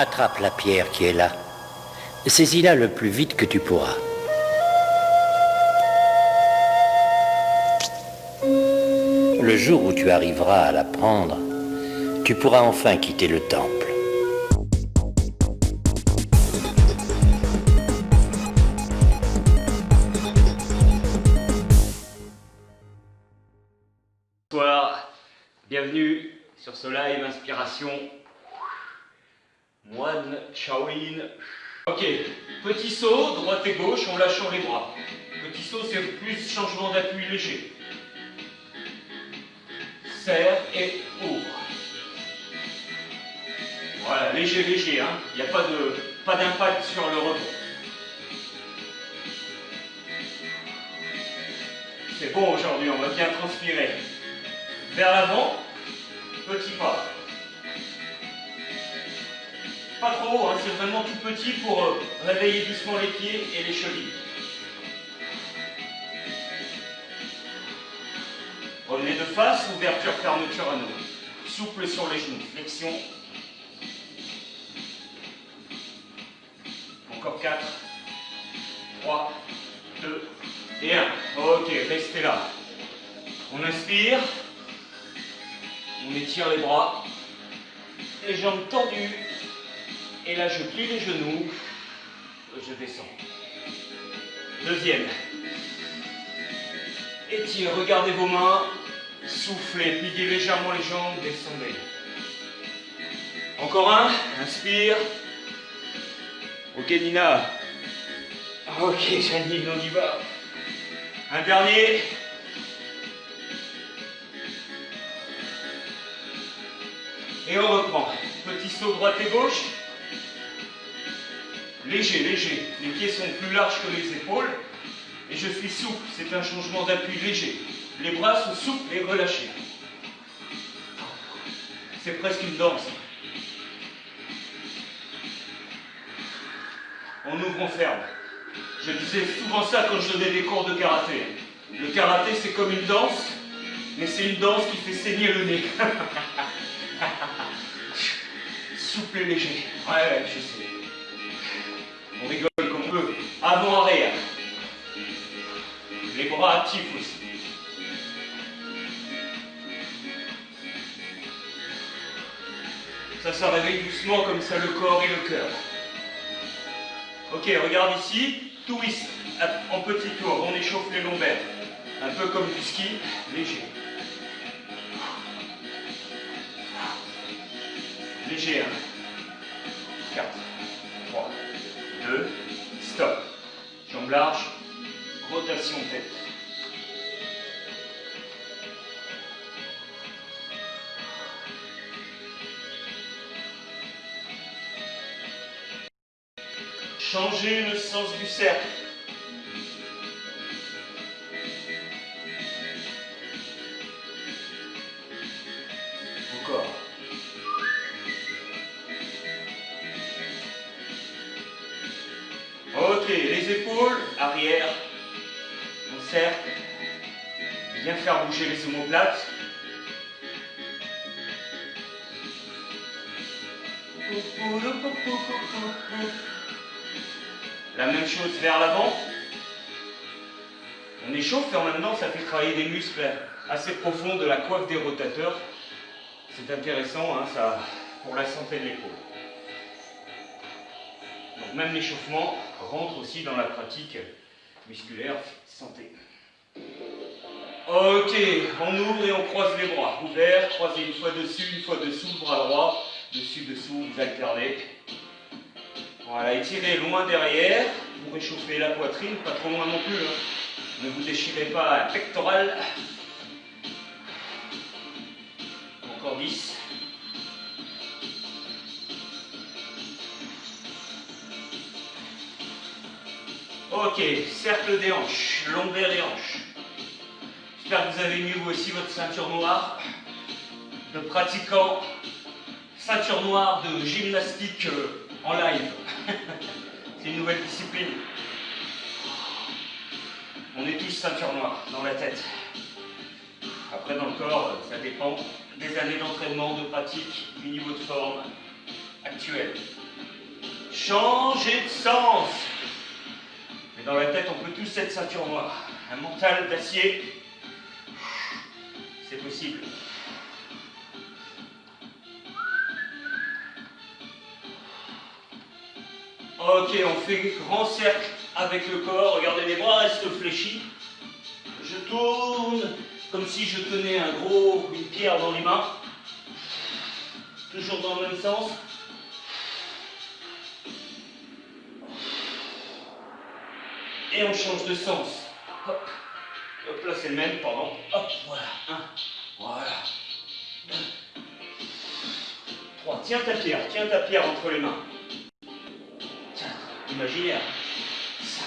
Attrape la pierre qui est là. Saisis-la le plus vite que tu pourras. Le jour où tu arriveras à la prendre, tu pourras enfin quitter le temple. Bonsoir, bienvenue sur ce live inspiration moine Shaolin. Ok, petit saut, droite et gauche en lâchant les bras. Petit saut, c'est plus changement d'appui léger. Serre et ouvre. Voilà, léger, léger, hein. Il n'y a pas d'impact sur le rebond. C'est bon aujourd'hui, on va bien transpirer. Vers l'avant, petit pas. Pas trop haut, hein, c'est vraiment tout petit pour réveiller doucement les pieds et les chevilles. Revenez de face, ouverture, fermeture à nouveau. Souple sur les genoux, flexion. Encore 4, 3, 2 et 1. Ok, restez là. On inspire. On étire les bras. Les jambes tendues. Et là, je plie les genoux. Je descends. Deuxième. Étirez, regardez vos mains. Soufflez, pliez légèrement les jambes, descendez. Encore un. Inspire. Ok, Nina. Ok, Janine, on y va. Un dernier. Et on reprend. Petit saut droite et gauche. Léger, léger. Les pieds sont plus larges que les épaules. Et je suis souple. C'est un changement d'appui léger. Les bras sont souples et relâchés. C'est presque une danse. On ouvre, on ferme. Je disais souvent ça quand je donnais des cours de karaté. Le karaté, c'est comme une danse, mais c'est une danse qui fait saigner le nez. Souple et léger. Ouais, je sais. On rigole comme on peut. Avant, arrière. Les bras actifs aussi. Ça réveille doucement comme ça le corps et le cœur. Ok, regarde ici. Twist en petit tour. On échauffe les lombaires. Un peu comme du ski, léger. Léger, hein. 4, 3, 2, stop. Jambes larges, rotation tête. Changez le sens du cercle. Encore. Ok, les épaules, arrière, on cercle. Bien faire bouger les omoplates. La même chose vers l'avant. On échauffe et en même temps ça fait travailler des muscles assez profonds de la coiffe des rotateurs. C'est intéressant, hein, ça, pour la santé de l'épaule. Donc même l'échauffement rentre aussi dans la pratique musculaire santé. Ok, on ouvre et on croise les bras. Ouvert, croisez une fois dessus, le bras droit. Dessus, dessous, vous alternez. Voilà, étirez loin derrière pour réchauffer la poitrine, pas trop loin non plus. Hein. Ne vous déchirez pas un pectoral. Encore 10. Ok, cercle des hanches, lombaire des hanches. J'espère que vous avez mis vous aussi votre ceinture noire de pratiquant, ceinture noire de gymnastique en live. C'est une nouvelle discipline. On est tous ceinture noire dans la tête. Après dans le corps, ça dépend des années d'entraînement, de pratique, du niveau de forme actuel. changer de sens. Mais dans la tête, on peut tous être ceinture noire. Un mental d'acier, c'est possible. Ok, on fait grand cercle avec le corps. Regardez, les bras restent fléchis. Je tourne comme si je tenais une pierre dans les mains. Toujours dans le même sens. Et on change de sens. Hop. Hop, là c'est le même, pardon. Hop, voilà. 1, voilà. 2, 3. Tiens ta pierre entre les mains. 4, imaginaire. 5,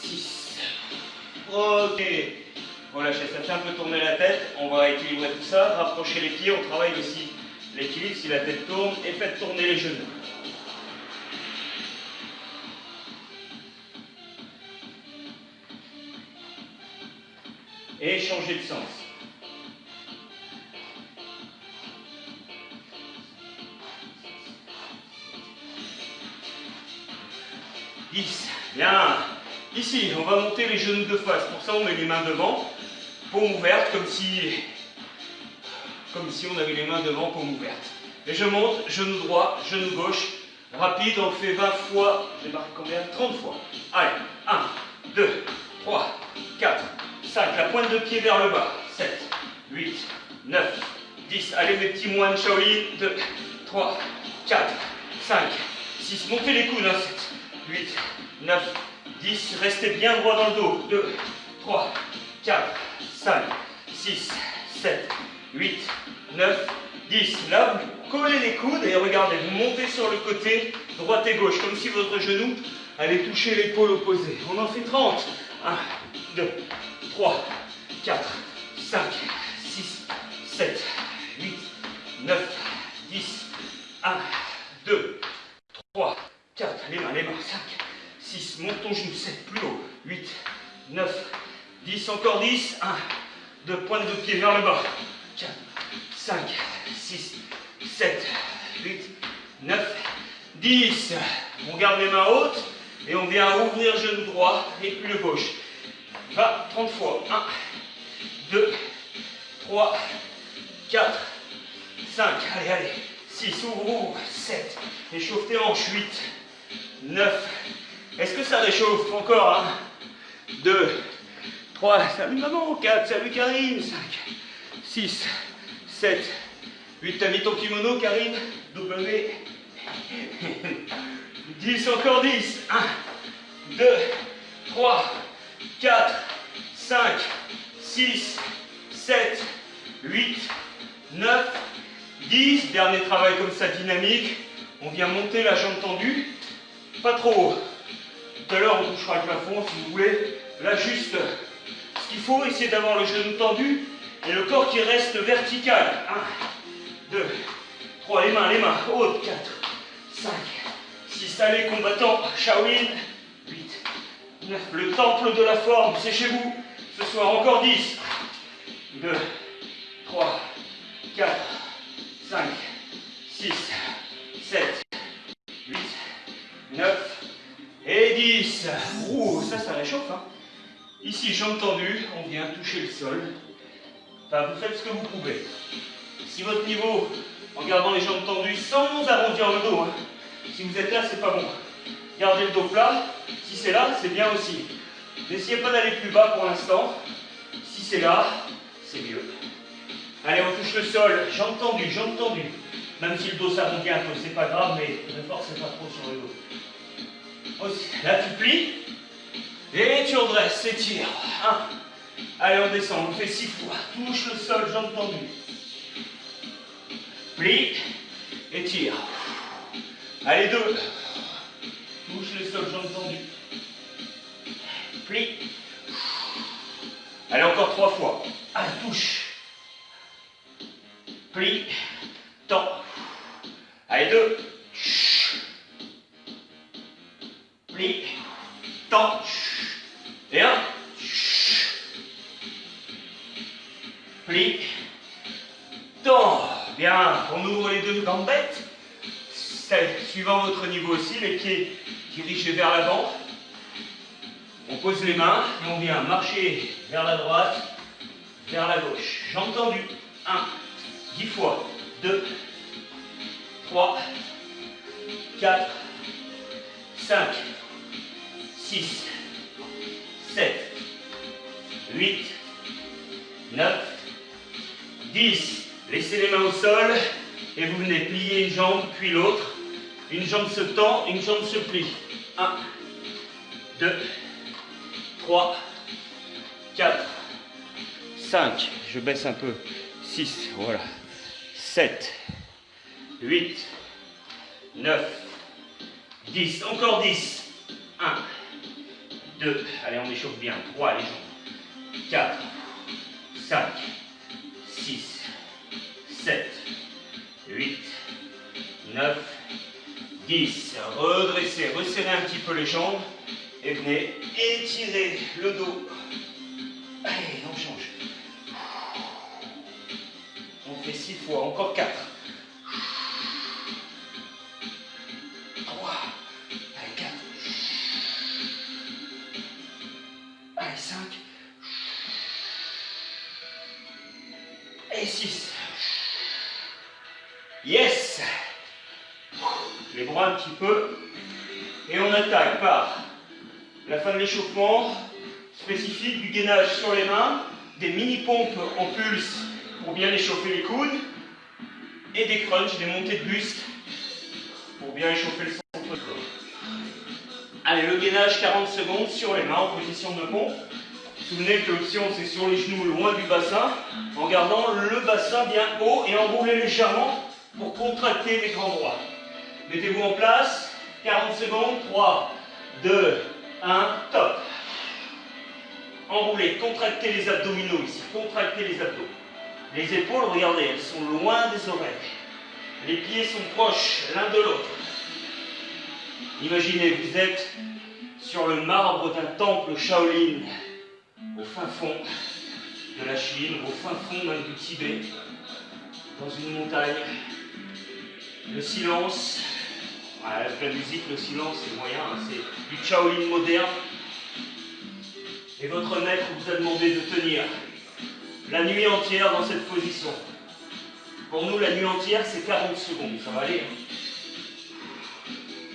6. Ok. Relâchez, ça fait un peu tourner la tête. On va équilibrer tout ça. Rapprocher les pieds, on travaille aussi l'équilibre si la tête tourne. Et faites tourner les genoux. Et changer de sens. Bien. Ici, on va monter les genoux de face. Pour ça, on met les mains devant, paume ouverte, comme si on avait les mains devant, paume ouverte. Et je monte, genou droit, genou gauche. Rapide, on le fait 20 fois. J'ai marqué combien? 30 fois. Allez, 1, 2, 3, 4, 5. La pointe de pied vers le bas. 7, 8, 9, 10. Allez, mes petits moines Shaolin. 2, 3, 4, 5, 6. Montez les coudes. 7, 8, 9, 10. Restez bien droit dans le dos. 2, 3, 4, 5, 6, 7, 8, 9, 10. Là, vous collez les coudes et regardez, vous montez sur le côté, droite et gauche, comme si votre genou allait toucher l'épaule opposée. On en fait 30. 1, 2, 3, 4, 5, 6, 7, 8, 9, 10. 1, 2, 3, 4. Les mains, 5, 6. Monte ton genou. 7, plus haut. 8, 9, 10. Encore 10. 1, 2, pointe de pied vers le bas. 4, 5, 6, 7, 8, 9, 10. On garde les mains hautes et on vient ouvrir genou droit et puis le gauche. 20, 30 fois. 1, 2, 3, 4, 5. Allez, allez. 6, ouvre, 7. Échauffe tes hanches. 8, 9. Est-ce que ça réchauffe? Encore. 1, 2, 3. Salut maman. 4. Salut Karine. 5, 6, 7, 8. T'as mis ton kimono, Karine? W. 10, encore 10. 1, 2, 3, 4, 5, 6, 7, 8, 9, 10. Dernier travail comme ça, dynamique. On vient monter la jambe tendue. Pas trop haut. Tout à l'heure, on touchera le plafond si vous voulez. Là, juste ce qu'il faut, essayer d'avoir le genou tendu et le corps qui reste vertical. 1, 2, 3, les mains hautes. 4, 5, 6. Allez, combattants, Shaolin. 8, 9. Le temple de la forme, c'est chez vous. Ce soir, encore 10. 2, 3, 4, 5, 6, 7, 8, 9 et 10. Ouh, ça réchauffe. Hein. Ici, jambes tendues, on vient toucher le sol. Enfin, vous faites ce que vous pouvez. Si votre niveau, en gardant les jambes tendues, sans arrondir le dos, hein. Si vous êtes là, c'est pas bon. Gardez le dos plat. Si c'est là, c'est bien aussi. N'essayez pas d'aller plus bas pour l'instant. Si c'est là, c'est mieux. Allez, on touche le sol. Jambes tendues, jambes tendues. Même si le dos s'arrondit un peu, c'est pas grave, mais ne forcez pas trop sur le dos. Aussi. Là, tu plies. Et tu redresses, étire. 1. Allez, on descend, on fait 6 fois. Touche le sol, jambes tendues. Plie. Étire. Allez, 2. Touche le sol, jambes tendues. Plie. Allez, encore 3 fois. Allez, touche. Plie. Tends. Allez, 2. Plie. Tends. Et 1. Plie. Tends. Bien. On ouvre les deux gambettes. Suivant votre niveau aussi, les pieds dirigés vers l'avant. On pose les mains et on vient marcher vers la droite, vers la gauche. Jambes tendues. 1, 10 fois. 2, 3, 4, 5, 6, 7, 8, 9, 10. Laissez les mains au sol et vous venez plier une jambe puis l'autre. Une jambe se tend, une jambe se plie. 1, 2, 3, 4, 5, je baisse un peu, 6, voilà, 7, 8, 9, 10, encore 10, 1, 2, allez on échauffe bien, 3 les jambes, 4, 5, 6, 7, 8, 9, 10, redressez, resserrez un petit peu les jambes et venez étirer le dos. Allez, on change. On fait 6 fois, encore 4. 3. Allez, 4. Allez, 5. Et 6. Yes. Les bras un petit peu. Et on attaque par la fin de l'échauffement spécifique du gainage sur les mains, des mini-pompes en pulse pour bien échauffer les coudes, et des crunchs, des montées de buste pour bien échauffer le centre de corps. Allez, le gainage 40 secondes sur les mains en position de pompe. Souvenez que l'option c'est sur les genoux loin du bassin, en gardant le bassin bien haut et enroulé légèrement pour contracter les grands bras. Mettez-vous en place, 40 secondes, 3, 2, 1, top. Enroulez, contractez les abdominaux ici, contractez les abdos. Les épaules, regardez, elles sont loin des oreilles. Les pieds sont proches l'un de l'autre. Imaginez, vous êtes sur le marbre d'un temple Shaolin, au fin fond de la Chine, au fin fond même du Tibet, dans une montagne. Le silence, avec la musique, le silence c'est moyen, hein, c'est du Shaolin moderne. Et votre maître vous a demandé de tenir la nuit entière dans cette position. Pour nous, la nuit entière, c'est 40 secondes. Ça va aller, hein?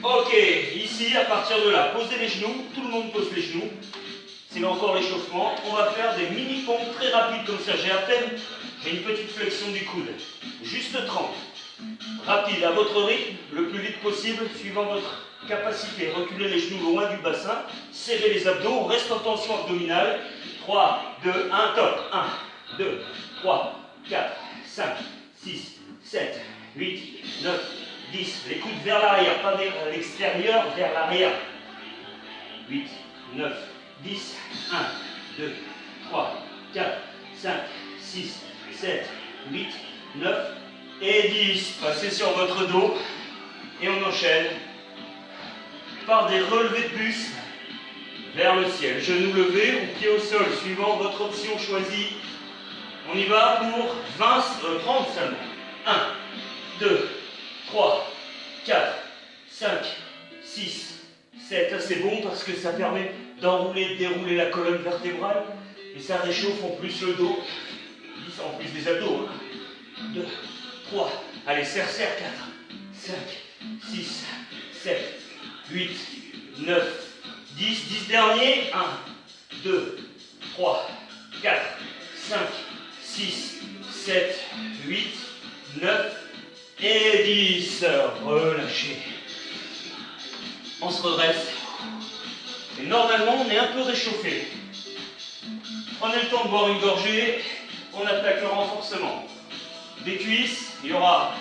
Ok, ici, à partir de là, posez les genoux. Tout le monde pose les genoux. C'est encore l'échauffement. On va faire des mini-pompes très rapides comme ça. J'ai une petite flexion du coude. Juste 30. Rapide, à votre rythme, le plus vite possible, suivant votre capacité. Reculez les genoux loin du bassin. Serrez les abdos. On reste en tension abdominale. 3, 2, 1, top. 1, 2, 3, 4, 5, 6, 7, 8, 9, 10. Les coudes vers l'arrière, pas vers l'extérieur, vers l'arrière. 8, 9, 10. 1, 2, 3, 4, 5, 6, 7, 8, 9 et 10. Passez sur votre dos et on enchaîne par des relevés de buste vers le ciel. Genoux levés ou pieds au sol, suivant votre option choisie. On y va pour 30 seulement. 1, 2, 3, 4, 5, 6, 7. C'est bon parce que ça permet d'enrouler, de dérouler la colonne vertébrale et ça réchauffe en plus le dos. En plus des abdos. 2, 3, allez, serre, 4, 5, 6, 7, 8, 9, 10, 10 derniers. 1, 2, 3, 4, 5, 6, 7, 8, 9 et 10. Relâchez. On se redresse. Et normalement, on est un peu réchauffé. Prenez le temps de boire une gorgée. On attaque le renforcement. Des cuisses, il y a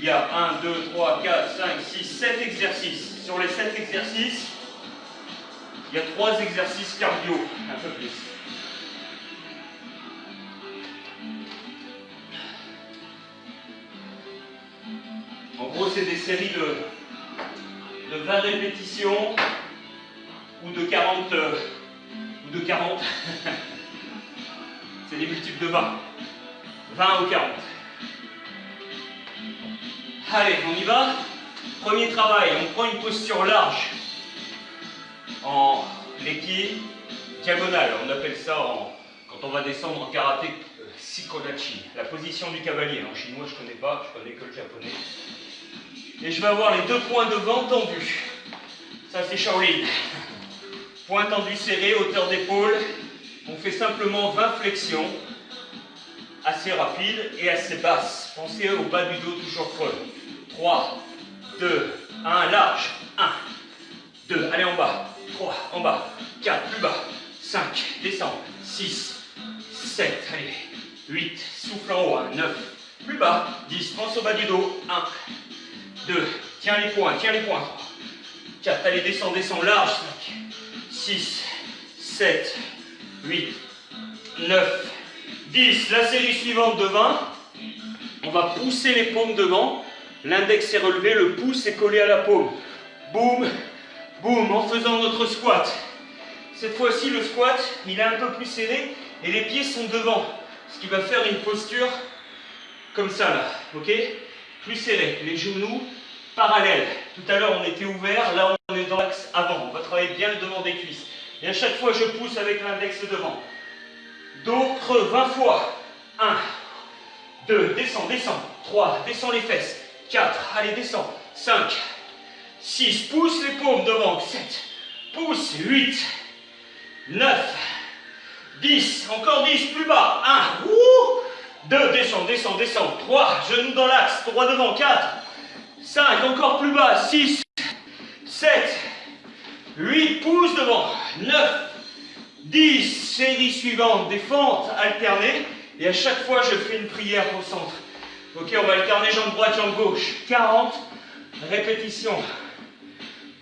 1, 2, 3, 4, 5, 6, 7 exercices. Sur les 7 exercices, il y a 3 exercices cardio, un peu plus. En gros, c'est des séries de 20 répétitions ou de 40. C'est des multiples de 20. 20 ou 40. Allez, on y va. Premier travail, on prend une posture large en l'équipe diagonale. On appelle ça, quand on va descendre en karaté, Shikodachi, la position du cavalier. En chinois, je ne connais pas, je connais que le japonais. Et je vais avoir les deux poings devant tendus. Ça, c'est Shaolin. Poing tendu serré, hauteur d'épaule. On fait simplement 20 flexions, assez rapides et assez basses. Pensez au bas du dos, toujours creux. 3, 2, 1, large. 1, 2, allez en bas. 3, en bas. 4, plus bas. 5, descend. 6, 7, allez. 8, souffle en haut. 9, plus bas. 10, pense au bas du dos. 1, 2, tiens les poings, 3. 4, allez, descend, large. 5, 6, 7, 8, 9, 10. La série suivante de 20. On va pousser les paumes devant. L'index est relevé, le pouce est collé à la paume. Boum, boum, en faisant notre squat. Cette fois-ci, le squat, il est un peu plus serré et les pieds sont devant. Ce qui va faire une posture comme ça, là. Ok? Plus serré. Les genoux parallèles. Tout à l'heure, on était ouvert. Là, on est dans l'axe avant. On va travailler bien le devant des cuisses. Et à chaque fois, je pousse avec l'index devant. Dos creux 20 fois. 1, 2, descends. 3, descends les fesses. 4, allez, descends. 5, 6, pousse les paumes devant. 7, pousse. 8, 9, 10, encore 10, plus bas. 1, 2, descends. 3, genoux dans l'axe, droit devant. 4, 5, encore plus bas. 6, 7, 8, pousse devant. 9, 10, série suivante, des fentes alternées. Et à chaque fois, je fais une prière au centre. Ok, on va alterner jambe droite, jambe gauche. 40 répétitions.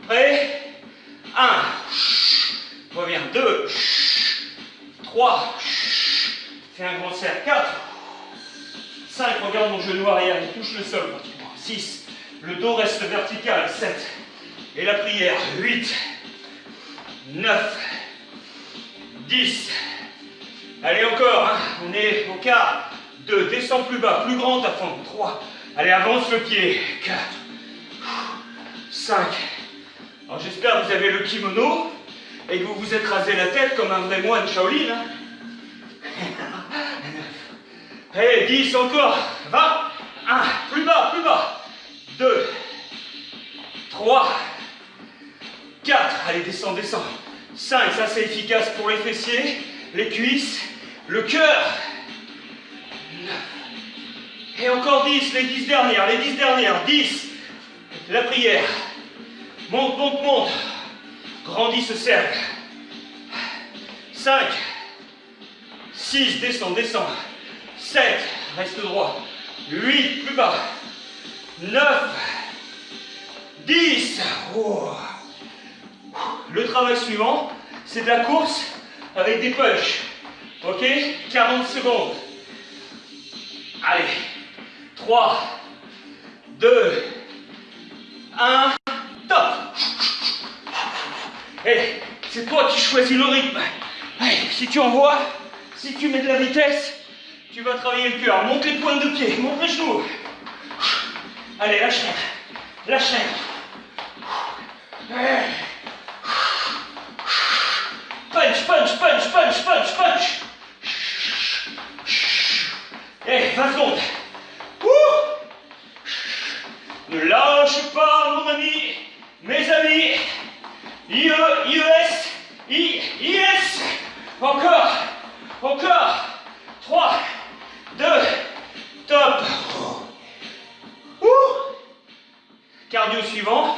Prêt? 1, reviens. 2, 3, fais un grand cercle. 4, 5, regarde mon genou arrière, il touche le sol pratiquement. 6, le dos reste vertical. 7, et la prière. 8, 9, 10. Allez, encore, hein. On est au quart. 2, descends plus bas, plus grand à fond. 3, allez, avance le pied. 4, 5. Alors j'espère que vous avez le kimono et que vous vous êtes rasé la tête comme un vrai moine Shaolin. Hein. Allez, 10 encore. 20. 1, plus bas. 2, 3, 4. Allez, descends. 5, ça c'est efficace pour les fessiers, les cuisses, le cœur. 9. Et encore 10, les 10 dernières. 10, la prière. Monte. Grandis ce cercle. 5, 6, descends. 7, reste droit. 8, plus bas. 9, 10. Oh. Le travail suivant, c'est de la course avec des punches. Ok? 40 secondes. Allez. 3, 2, 1, top. Hey, c'est toi qui choisis le rythme. Hey, si tu envoies, si tu mets de la vitesse, tu vas travailler le cœur. Monte les pointes de pied, monte les genoux. Allez, la chaîne. Hey. Punch. Hey, 20 secondes. Ne lâche pas, mon ami, mes amis. IES. Encore. 3, 2, top. Cardio suivant.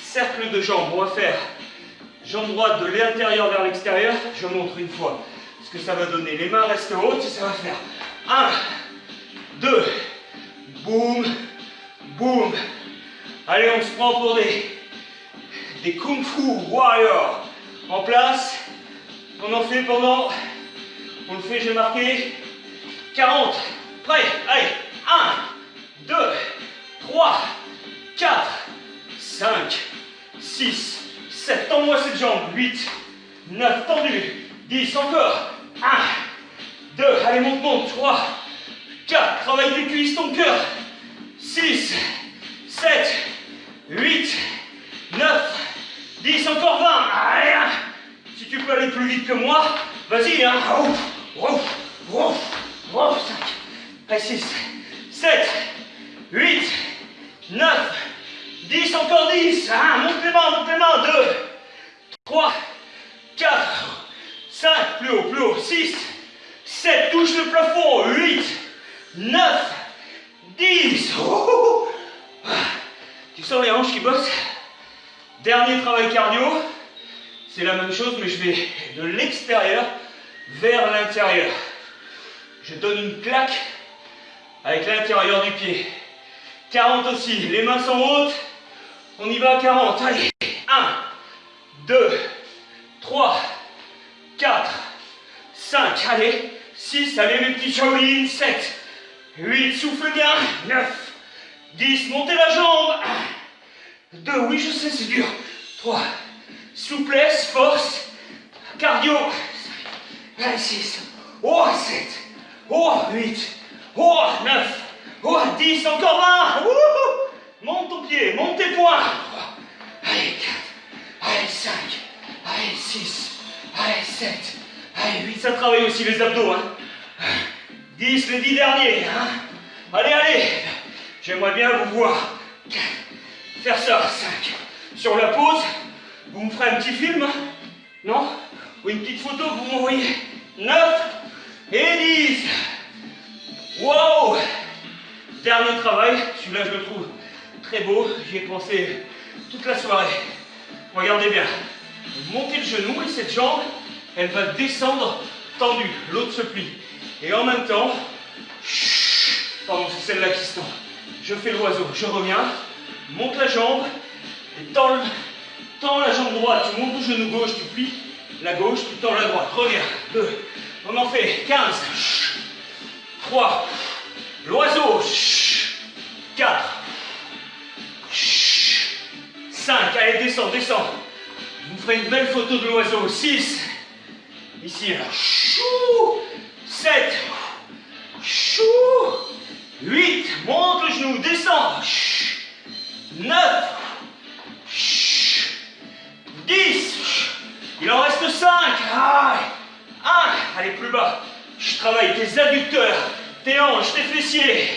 Cercle de jambes. On va faire jambe droite de l'intérieur vers l'extérieur. Je montre une fois ce que ça va donner. Les mains restent hautes et ça va faire 1, 2, boum. Allez, on se prend pour des Kung Fu Warriors. En place. On en fait pendant. On le fait, j'ai marqué 40. Prêt. Allez. 1, 2, 3, 4, 5, 6, 7. Tends-moi cette jambe. 8, 9, tendu. 10, encore. 1, 2, allez, monte. 3, 4, travaille tes cuisses, ton cœur. 6, 7, 8, 9, 10, encore 20. Allez, hein. Si tu peux aller plus vite que moi, vas-y, hein. Ouf, ouf, ouf, ouf, 5, allez, 6, 7, 8, 9, 10, encore 10. Hein. Monte les mains, 2, 3, 4, 5, plus haut, 6, 7, touche le plafond, 8, 9, 10. Tu sens les hanches qui bossent? Dernier travail cardio, c'est la même chose, mais je vais de l'extérieur vers l'intérieur. Je donne une claque avec l'intérieur du pied. 40 aussi, les mains sont hautes, on y va à 40. Allez, 1, 2, 3, 4, 5, allez, 6, allez mes petits Shaolin, 7, 8, souffle bien, 9, 10, montez la jambe, 2, oui je sais c'est dur, 3, souplesse, force, cardio, 5, 6, oh 7, oh 8, oh 9, oh 10, encore 20, monte ton pied, monte tes poings, allez 4, allez 5, allez 6, allez 7, allez 8, ça travaille aussi les abdos, hein. 10, les 10 derniers, hein. Allez, j'aimerais bien vous voir faire ça, 5. Sur la pause, vous me ferez un petit film, non? Ou une petite photo que vous m'envoyez. 9 et 10. Wow! Dernier travail, celui-là je le trouve très beau, j'y ai pensé toute la soirée. Regardez bien, montez le genou et cette jambe, elle va descendre tendue, l'autre se plie. Et en même temps, pardon, c'est celle-là qui se tend. Je fais l'oiseau, je reviens, monte la jambe et tends la jambe droite. Tu montes le genou gauche, tu plies la gauche, tu tends la droite. Reviens, 2, on en fait 15, 3, l'oiseau, 4, 5, allez descends. Vous me ferez une belle photo de l'oiseau, 6, ici là, 7, 8, monte le genou, descends, 9, 10, il en reste 5, 1, allez plus bas, je travaille tes adducteurs, tes hanches, tes fessiers,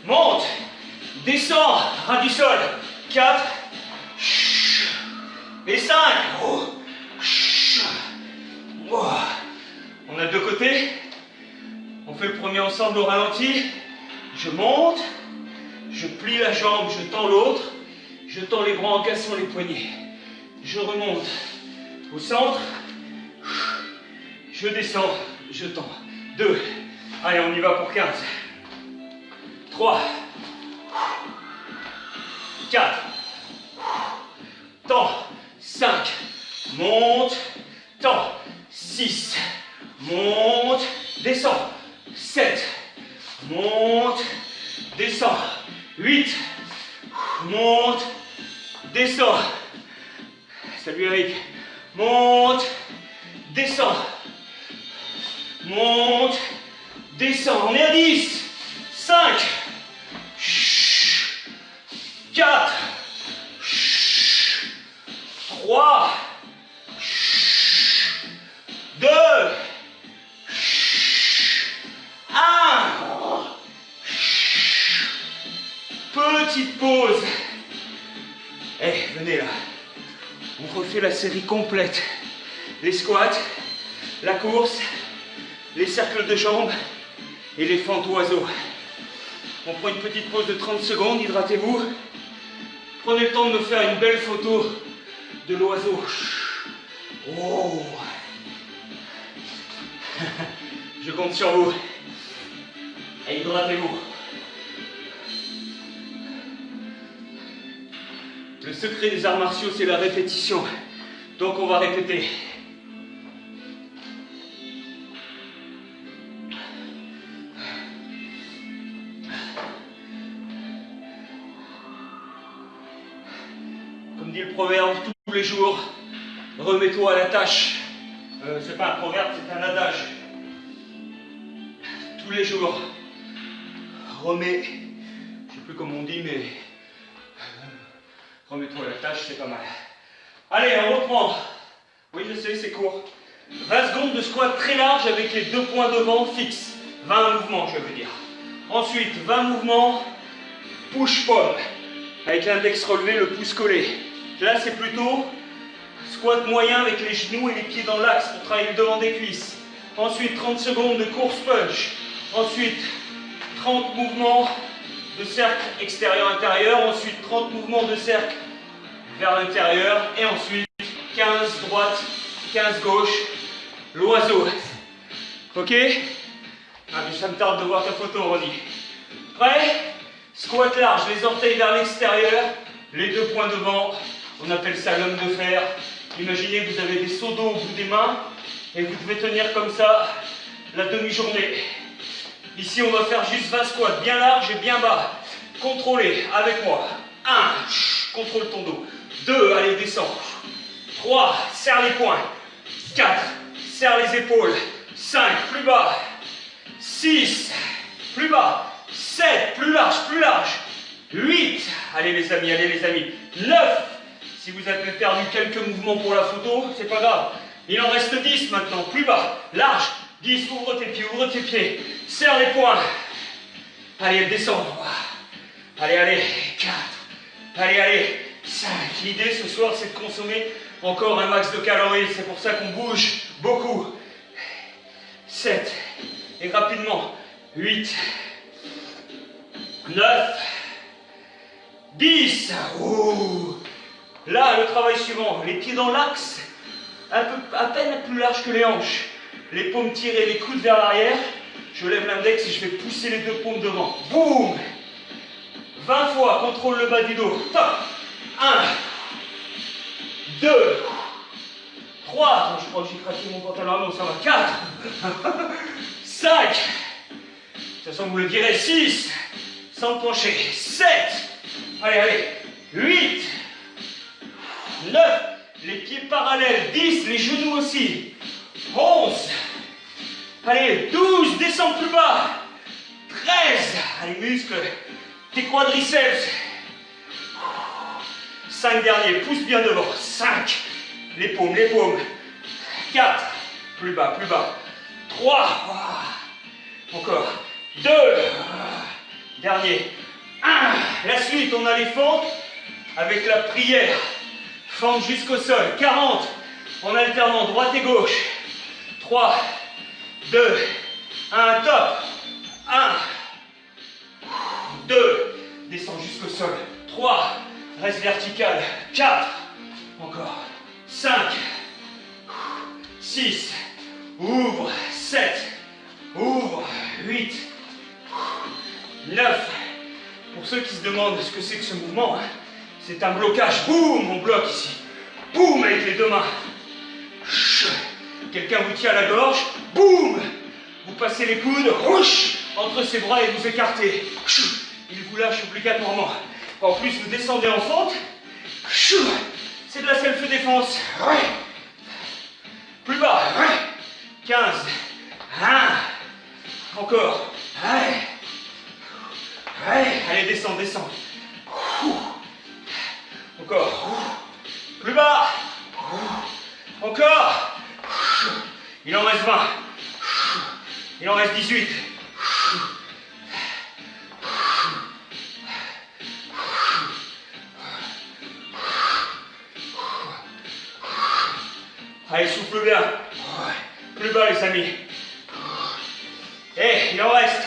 monte, descends, ras du sol, 4, et 5, on a deux côtés, on fait le premier ensemble au ralenti, je monte, je plie la jambe, je tends l'autre, je tends les bras en cassant les poignets, je remonte au centre, je descends, je tends, 2, allez on y va pour 15, 3, 4, tends, 5, monte, tends, 6, monte, descends, 7, monte, descends, 8, monte, descends, salut Eric, monte, descends, monte, descends, on est à 10, 5, 4, 3, 2, 1. Petite pause. Venez là. On refait la série complète. Les squats, la course, les cercles de jambes et les fentes oiseaux. On prend une petite pause de 30 secondes, hydratez-vous. Prenez le temps de me faire une belle photo de l'oiseau. Oh. Je compte sur vous. Et hydratez-vous. Le secret des arts martiaux, c'est la répétition. Donc on va répéter. Comme dit le proverbe, tous les jours, remets-toi à la tâche. C'est pas un proverbe, c'est un adage. Tous les jours, remets, je sais plus comment on dit, mais Remets-toi à la tâche, c'est pas mal. Allez, on reprend. Oui, je sais, c'est court. 20 secondes de squat très large avec les 2 points devant fixes. 20 mouvements, je veux dire. Ensuite, 20 mouvements push-pull. Avec l'index relevé, le pouce collé. Là, c'est plutôt squat moyen avec les genoux et les pieds dans l'axe pour travailler le devant des cuisses. Ensuite, 30 secondes de course punch. Ensuite, 30 mouvements de cercle extérieur-intérieur. Ensuite, 30 mouvements de cercle vers l'intérieur. Et ensuite, 15 droite, 15 gauche. L'oiseau. Ok? Ah, mais ça me tarde de voir ta photo, Ronnie. Prêt? Squat large, les orteils vers l'extérieur, les 2 points devant. On appelle ça l'homme de fer. Imaginez que vous avez des seaux d'eau au bout des mains et vous devez tenir comme ça la demi-journée. Ici, on va faire juste 20 squats, bien large et bien bas. Contrôlez avec moi. 1, contrôle ton dos. 2, allez, descends. 3, serre les poings. 4, serre les épaules. 5, plus bas. 6, plus bas. 7, plus large, plus large. 8, allez les amis, allez les amis. 9, si vous avez perdu quelques mouvements pour la photo, c'est pas grave. Il en reste 10 maintenant, plus bas, large. 10, ouvre tes pieds. Serre les poings. Allez, descends. Allez, allez. 4, allez, allez. 5. L'idée ce soir, c'est de consommer encore un max de calories. C'est pour ça qu'on bouge beaucoup. 7, et rapidement. 8, 9, 10. Ouh. Là, le travail suivant, les pieds dans l'axe, à peine plus large que les hanches. Les paumes tirées, les coudes vers l'arrière. Je lève l'index et je vais pousser les 2 paumes devant. Boum. 20 fois, contrôle le bas du dos. Top. 1, 2, 3. Je crois que j'ai craqué mon pantalon. Non, ça va. 4, 5. De toute façon, vous le direz. 6. Sans pencher. 7. Allez, allez. 8. 9. Les pieds parallèles. 10. Les genoux aussi. 11. Allez, 12. Descends plus bas. 13. Allez, muscles. Tes quadriceps. 5 derniers. Pousse bien devant. 5. Les paumes, les paumes. 4. Plus bas, plus bas. 3. Encore. 2. Dernier. 1. La suite, on a les fentes avec la prière. Fente jusqu'au sol. 40. En alternant droite et gauche. 3, 2, 1, top. 1, 2, descends jusqu'au sol. 3, reste vertical. 4, encore. 5, 6, ouvre. 7, ouvre. 8, 9. Pour ceux qui se demandent ce que c'est que ce mouvement, c'est un blocage. Boum, on bloque ici. Boum, avec les 2 mains. Quelqu'un vous tient à la gorge. Boum. Vous passez les coudes entre ses bras et vous écartez. Il vous lâche obligatoirement. En plus, vous descendez en fente. C'est de la self-défense. Plus bas. 15. 1. Encore. Allez, descends, descends. Encore. Plus bas. Encore. Il en reste 20. Il en reste 18. Allez, souffle bien. Plus bas, les amis. Et il en reste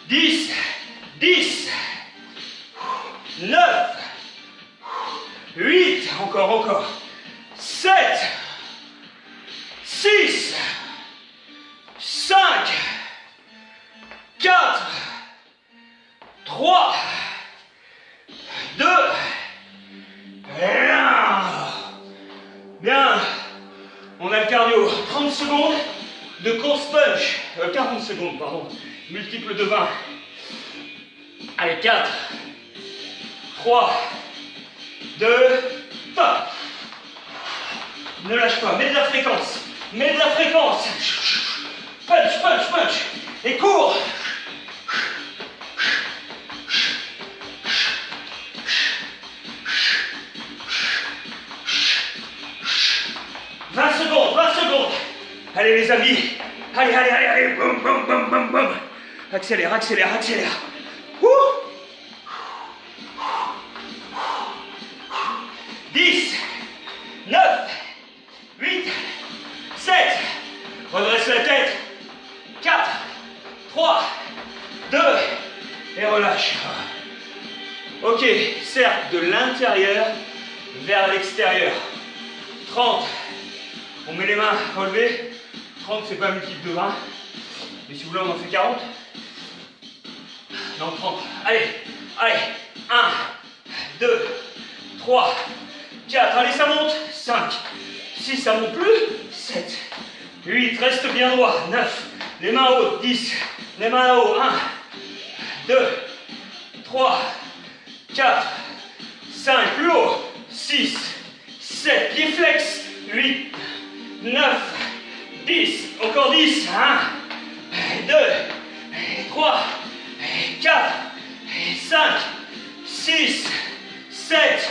10, 10, 9, 8, encore, 7, 6, 5, 4, 3, 2, 1. Bien, on a le cardio. 30 secondes de course punch. 40 secondes, pardon. Multiple de 20. Allez, 4, 3, 2, top. Ne lâche pas, mets de la fréquence. Mets de la fréquence. Punch, punch, punch. Et cours. Accélère, accélère, accélère. Ouh. 10, 9, 8, 7. Redresse la tête. 4, 3, 2, et relâche. Ok, cercle de l'intérieur vers l'extérieur. 30. On met les mains relevées. 30, c'est pas un multiple de 20. Mais si vous voulez, on en fait 40. Non, 30. Allez, allez. 1, 2, 3, 4. Allez, ça monte. 5, 6, ça monte plus. 7, 8. Reste bien droit. 9. Les mains hautes. 10. Les mains là-haut. 1, 2, 3, 4, 5. Plus haut. 6, 7. Pieds flex. 8, 9, 10. Encore 10. 1, 2, 3, 4, 5, 6, 7,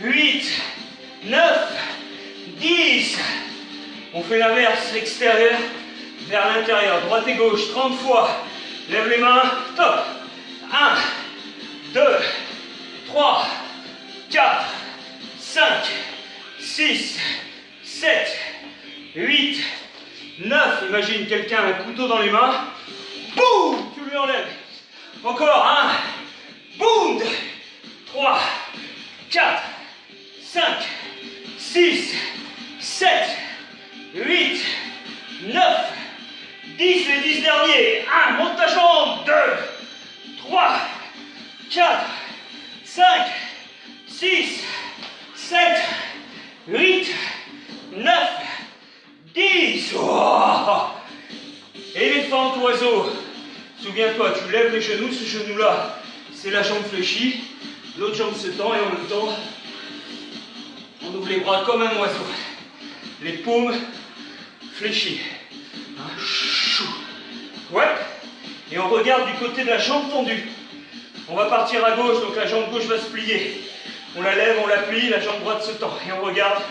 8, 9, 10. On fait l'inverse, l'extérieur vers l'intérieur, droite et gauche, 30 fois. Lève les mains, top. 1, 2, 3, 4, 5, 6, 7, 8, 9. Imagine quelqu'un a un couteau dans les mains. Boum, tu lui enlèves. Encore, 1, boum, 2, 3, 4, 5, 6, 7, 8, 9, 10, les 10 derniers. 1, monte ta jambe. 2, 3, 4, 5, 6, 7, 8, 9, 10. Oh. Éléphant, oiseau. Souviens-toi, tu lèves les genoux, ce genou-là, c'est la jambe fléchie. L'autre jambe se tend et en même temps, on ouvre les bras comme un oiseau. Les paumes fléchies. Ouais. Et on regarde du côté de la jambe tendue. On va partir à gauche, donc la jambe gauche va se plier. On la lève, on la plie, la jambe droite se tend. Et on regarde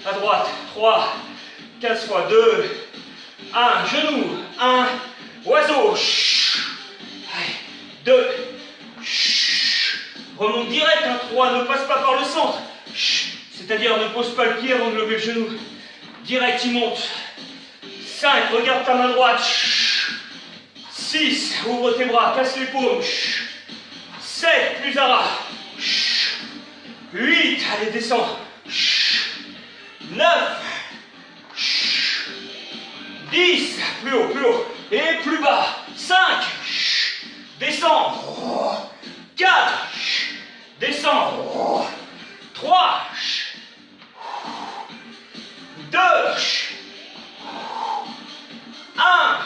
à droite. 3, 4 fois. 2, 1, genou. 1, oiseau. 2, remonte direct. 3, ne passe pas par le centre. C'est-à-dire ne pose pas le pied avant de lever le genou. Direct, il monte. 5, regarde ta main droite. 6, ouvre tes bras, casse les paumes. 7, plus à ras. 8, allez, descends. 9, 10, plus haut, et plus bas. 5, descends. 4, descends. 3, 2, 1.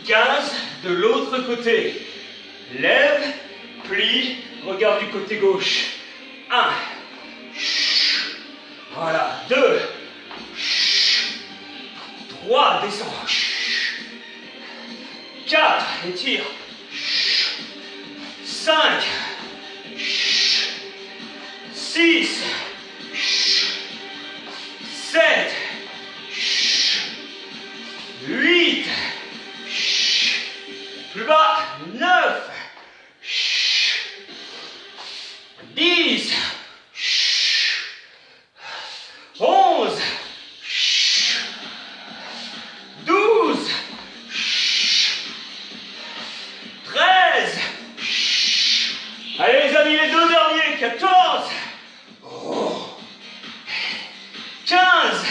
15, de l'autre côté. Lève, plie, regarde du côté gauche. 1. Voilà. 2. 3, descends. 4, étire. 5. 6. 7. 8. Plus bas. 9. 10. 11. 12. 13. Allez les amis, les deux derniers. 14. 15.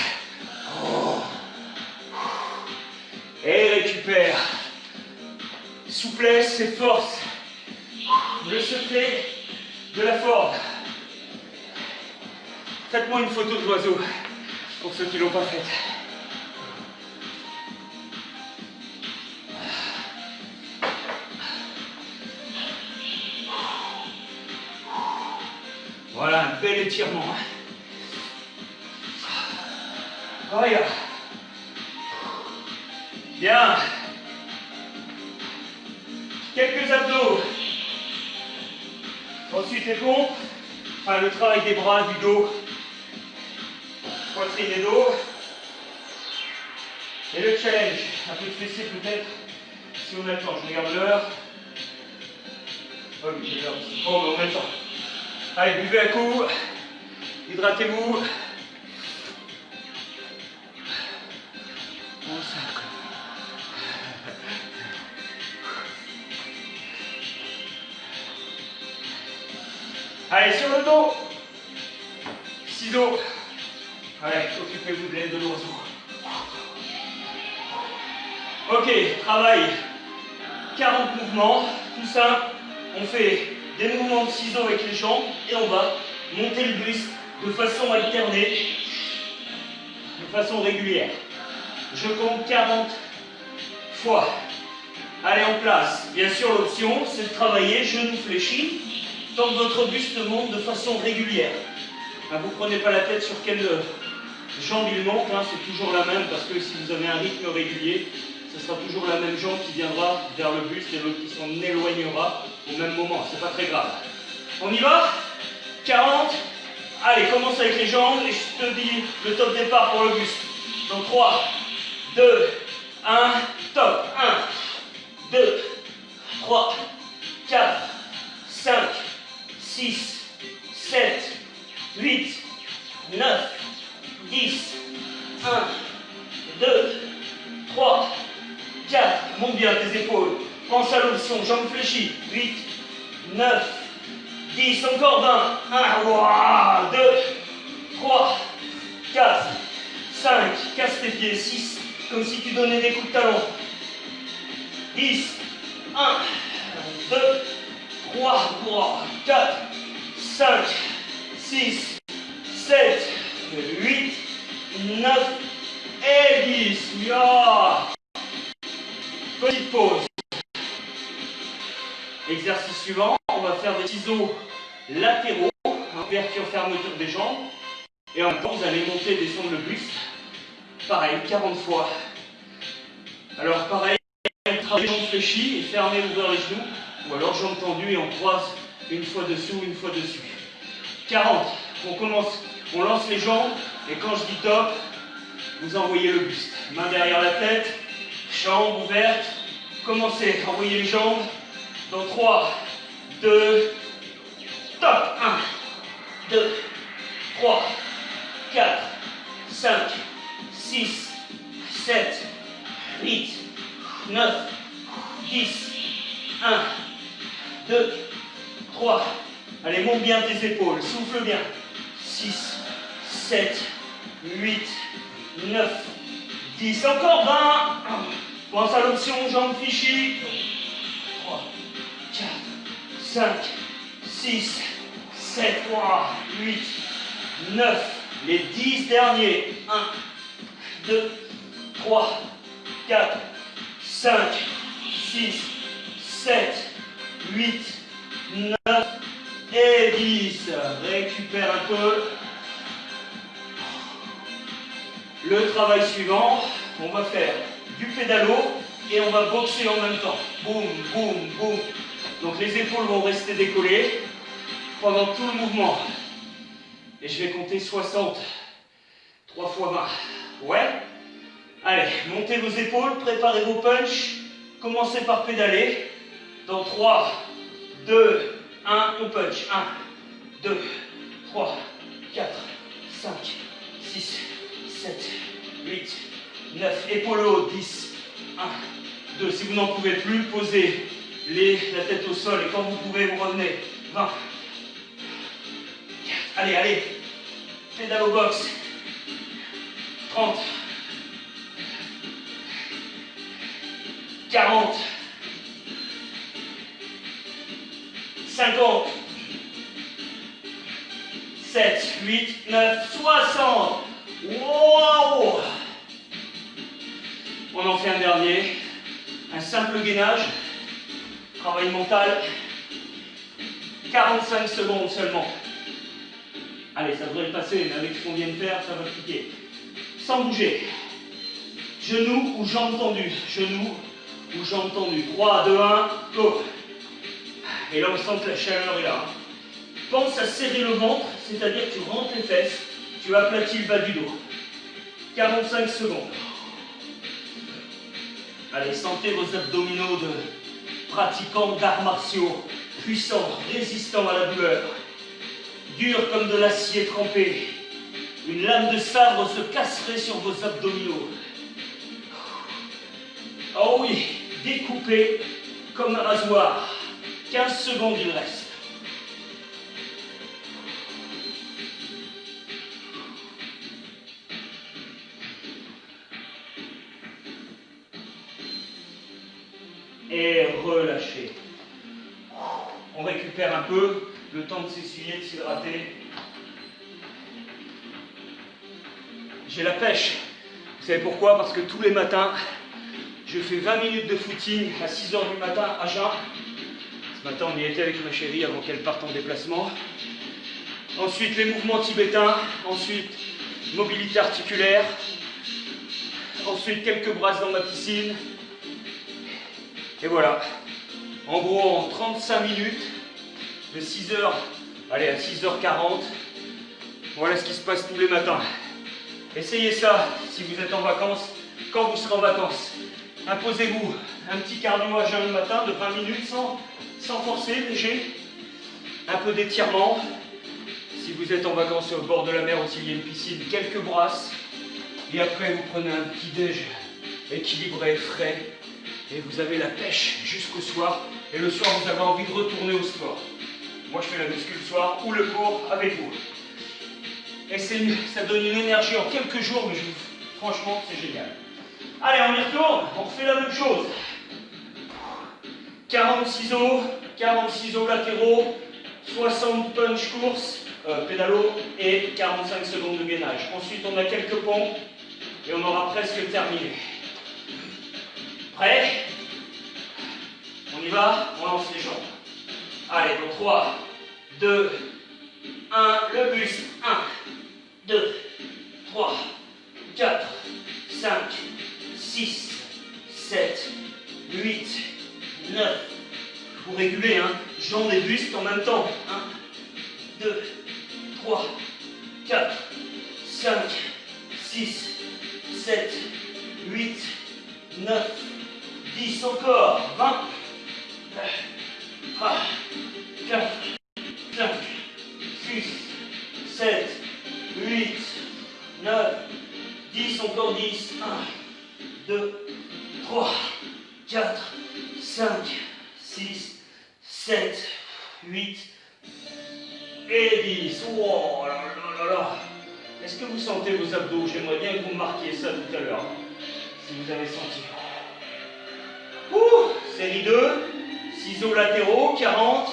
Et récupère. Souplesse et force. Le secret de la forme. Faites-moi une photo de l'oiseau, pour ceux qui ne l'ont pas faite. Voilà, un bel étirement. Regarde. Bien. Quelques abdos. Ensuite les pompes. Enfin, le travail des bras, du dos. Poitrine et dos. Et le challenge. un peu de fessier peut-être, si on a le temps. Je regarde l'heure. Oh, mais l'heure. Oh, mais on a le temps. Allez, buvez à coup. Hydratez-vous. Allez, sur le dos. Ciseaux. Allez, occupez-vous de l'aile de l'oiseau. Ok, travail. 40 mouvements, tout simple. On fait des mouvements de ciseaux avec les jambes et on va monter le buste de façon alternée, de façon régulière. Je compte 40 fois. Allez, en place. Bien sûr, l'option, c'est de travailler genoux fléchis tant que votre buste monte de façon régulière. Vous ne prenez pas la tête sur quelle jambe il monte, hein, c'est toujours la même parce que si vous avez un rythme régulier, ce sera toujours la même jambe qui viendra vers le buste et l'autre qui s'en éloignera au même moment. C'est pas très grave. On y va? 40. Allez, commence avec les jambes et je te dis le top départ pour le buste. Donc 3, 2, 1, top. 1, 2, 3, 4, 5, 6, 7, 8, 9, 10, 1, 2, 3, 4, monte bien tes épaules, pense à l'option, jambes fléchies, 8, 9, 10, encore 20, 1, 2, 3, 4, 5, casse tes pieds, 6, comme si tu donnais des coups de talon, 10, 1, 2, 3, 4, 5, 6, 7, 8, 9 et 10. Yeah. Petite pause. Exercice suivant, on va faire des ciseaux latéraux, ouverture-fermeture des jambes. Et en même temps, vous allez monter et descendre le buste. Pareil, 40 fois. Alors pareil, travailler jambes fléchies et fermer, ouvrir les genoux. Ou alors jambes tendues et on croise une fois dessous, une fois dessus. 40. On commence, on lance les jambes et quand je dis top, vous envoyez le buste. Main derrière la tête, jambes ouvertes. Commencez, envoyez les jambes. Dans 3, 2, top. 1, 2, 3, 4, 5, 6, 7, 8, 9, 10, 1, 2, 3. Allez, monte bien tes épaules, souffle bien. 6, 7, 8, 9, 10, encore 20. Pense à l'option jambes fléchies. 3, 4, 5, 6, 7, 8, 9. Les 10 derniers. 1, 2, 3, 4, 5, 6, 7, 8, 9 et 10. Récupère un peu. Le travail suivant, on va faire du pédalo et on va boxer en même temps. Boum, boum, boum. Donc les épaules vont rester décollées pendant tout le mouvement. Et je vais compter 60. 3 fois 20. Ouais? Allez, montez vos épaules, préparez vos punchs. Commencez par pédaler. Dans 3, 2, 1, on punch. 1, 2, 3, 4, 5, 6, 7, 8, 9. Épaules hautes, 10. 1, 2. Si vous n'en pouvez plus, posez la tête au sol. Et quand vous pouvez, vous revenez. 20. 4. Allez, allez. Pédalo box. 30. 40. 50. 7, 8, 9, 60. Wow! On en fait un dernier. Un simple gainage. Travail mental. 45 secondes seulement. Allez, ça devrait le passer, mais avec ce qu'on vient de faire, ça va piquer. Sans bouger. Genoux ou jambes tendues. Genoux ou jambes tendues. 3, 2, 1, go. Et là, on sent que la chaleur est là. Pense à serrer le ventre, c'est-à-dire que tu rentres les fesses, tu aplatis le bas du dos. 45 secondes. Allez, sentez vos abdominaux de pratiquants d'arts martiaux, puissants, résistants à la douleur, durs comme de l'acier trempé. Une lame de sabre se casserait sur vos abdominaux. Oh oui, découpé comme un rasoir. 15 secondes il reste. Et relâchez. On récupère un peu, le temps de s'essuyer, de s'hydrater. J'ai la pêche. Vous savez pourquoi? Parce que tous les matins, je fais 20 minutes de footing à 6 h du matin à jeun. Ce matin, on y était avec ma chérie avant qu'elle parte en déplacement. Ensuite, les mouvements tibétains. Ensuite, mobilité articulaire. Ensuite, quelques brasses dans ma piscine. Et voilà. En gros, en 35 minutes, de 6 h, allez, à 6 h 40, voilà ce qui se passe tous les matins. Essayez ça si vous êtes en vacances, quand vous serez en vacances. Imposez-vous un petit cardio à jeun le matin de 20 minutes sans forcer, léger. Un peu d'étirement. Si vous êtes en vacances au bord de la mer aussi, il y a une piscine, quelques brasses. Et après, vous prenez un petit déj équilibré, frais. Et vous avez la pêche jusqu'au soir. Et le soir, vous avez envie de retourner au sport. Moi, je fais la muscu le soir ou le cours avec vous. Et ça donne une énergie en quelques jours, mais franchement, c'est génial. Allez, on y retourne, on refait la même chose. 46 os latéraux, 60 punch course, pédalo et 45 secondes de gainage. Ensuite, on a quelques pompes et on aura presque terminé. Prêt? On y va, on lance les jambes. Allez, dans 3, 2, 1, le buste. 1, 2, 3, 4, 5, 6, 7, 8, 9. Vous régulez, hein, jambes et buste en même temps. 1, 2, 3, 4, 5, 6, 7, 8, 9, 10 encore. 20, 3, 4, 5, 6, 7, 8, 9, 10, encore 10. 1, 2, 3, 4, 5, 6, 7, 8 et 10. Oh là là là là. Est-ce que vous sentez vos abdos? J'aimerais bien que vous me marquiez ça tout à l'heure, si vous avez senti. Série 2, ciseaux latéraux, 40.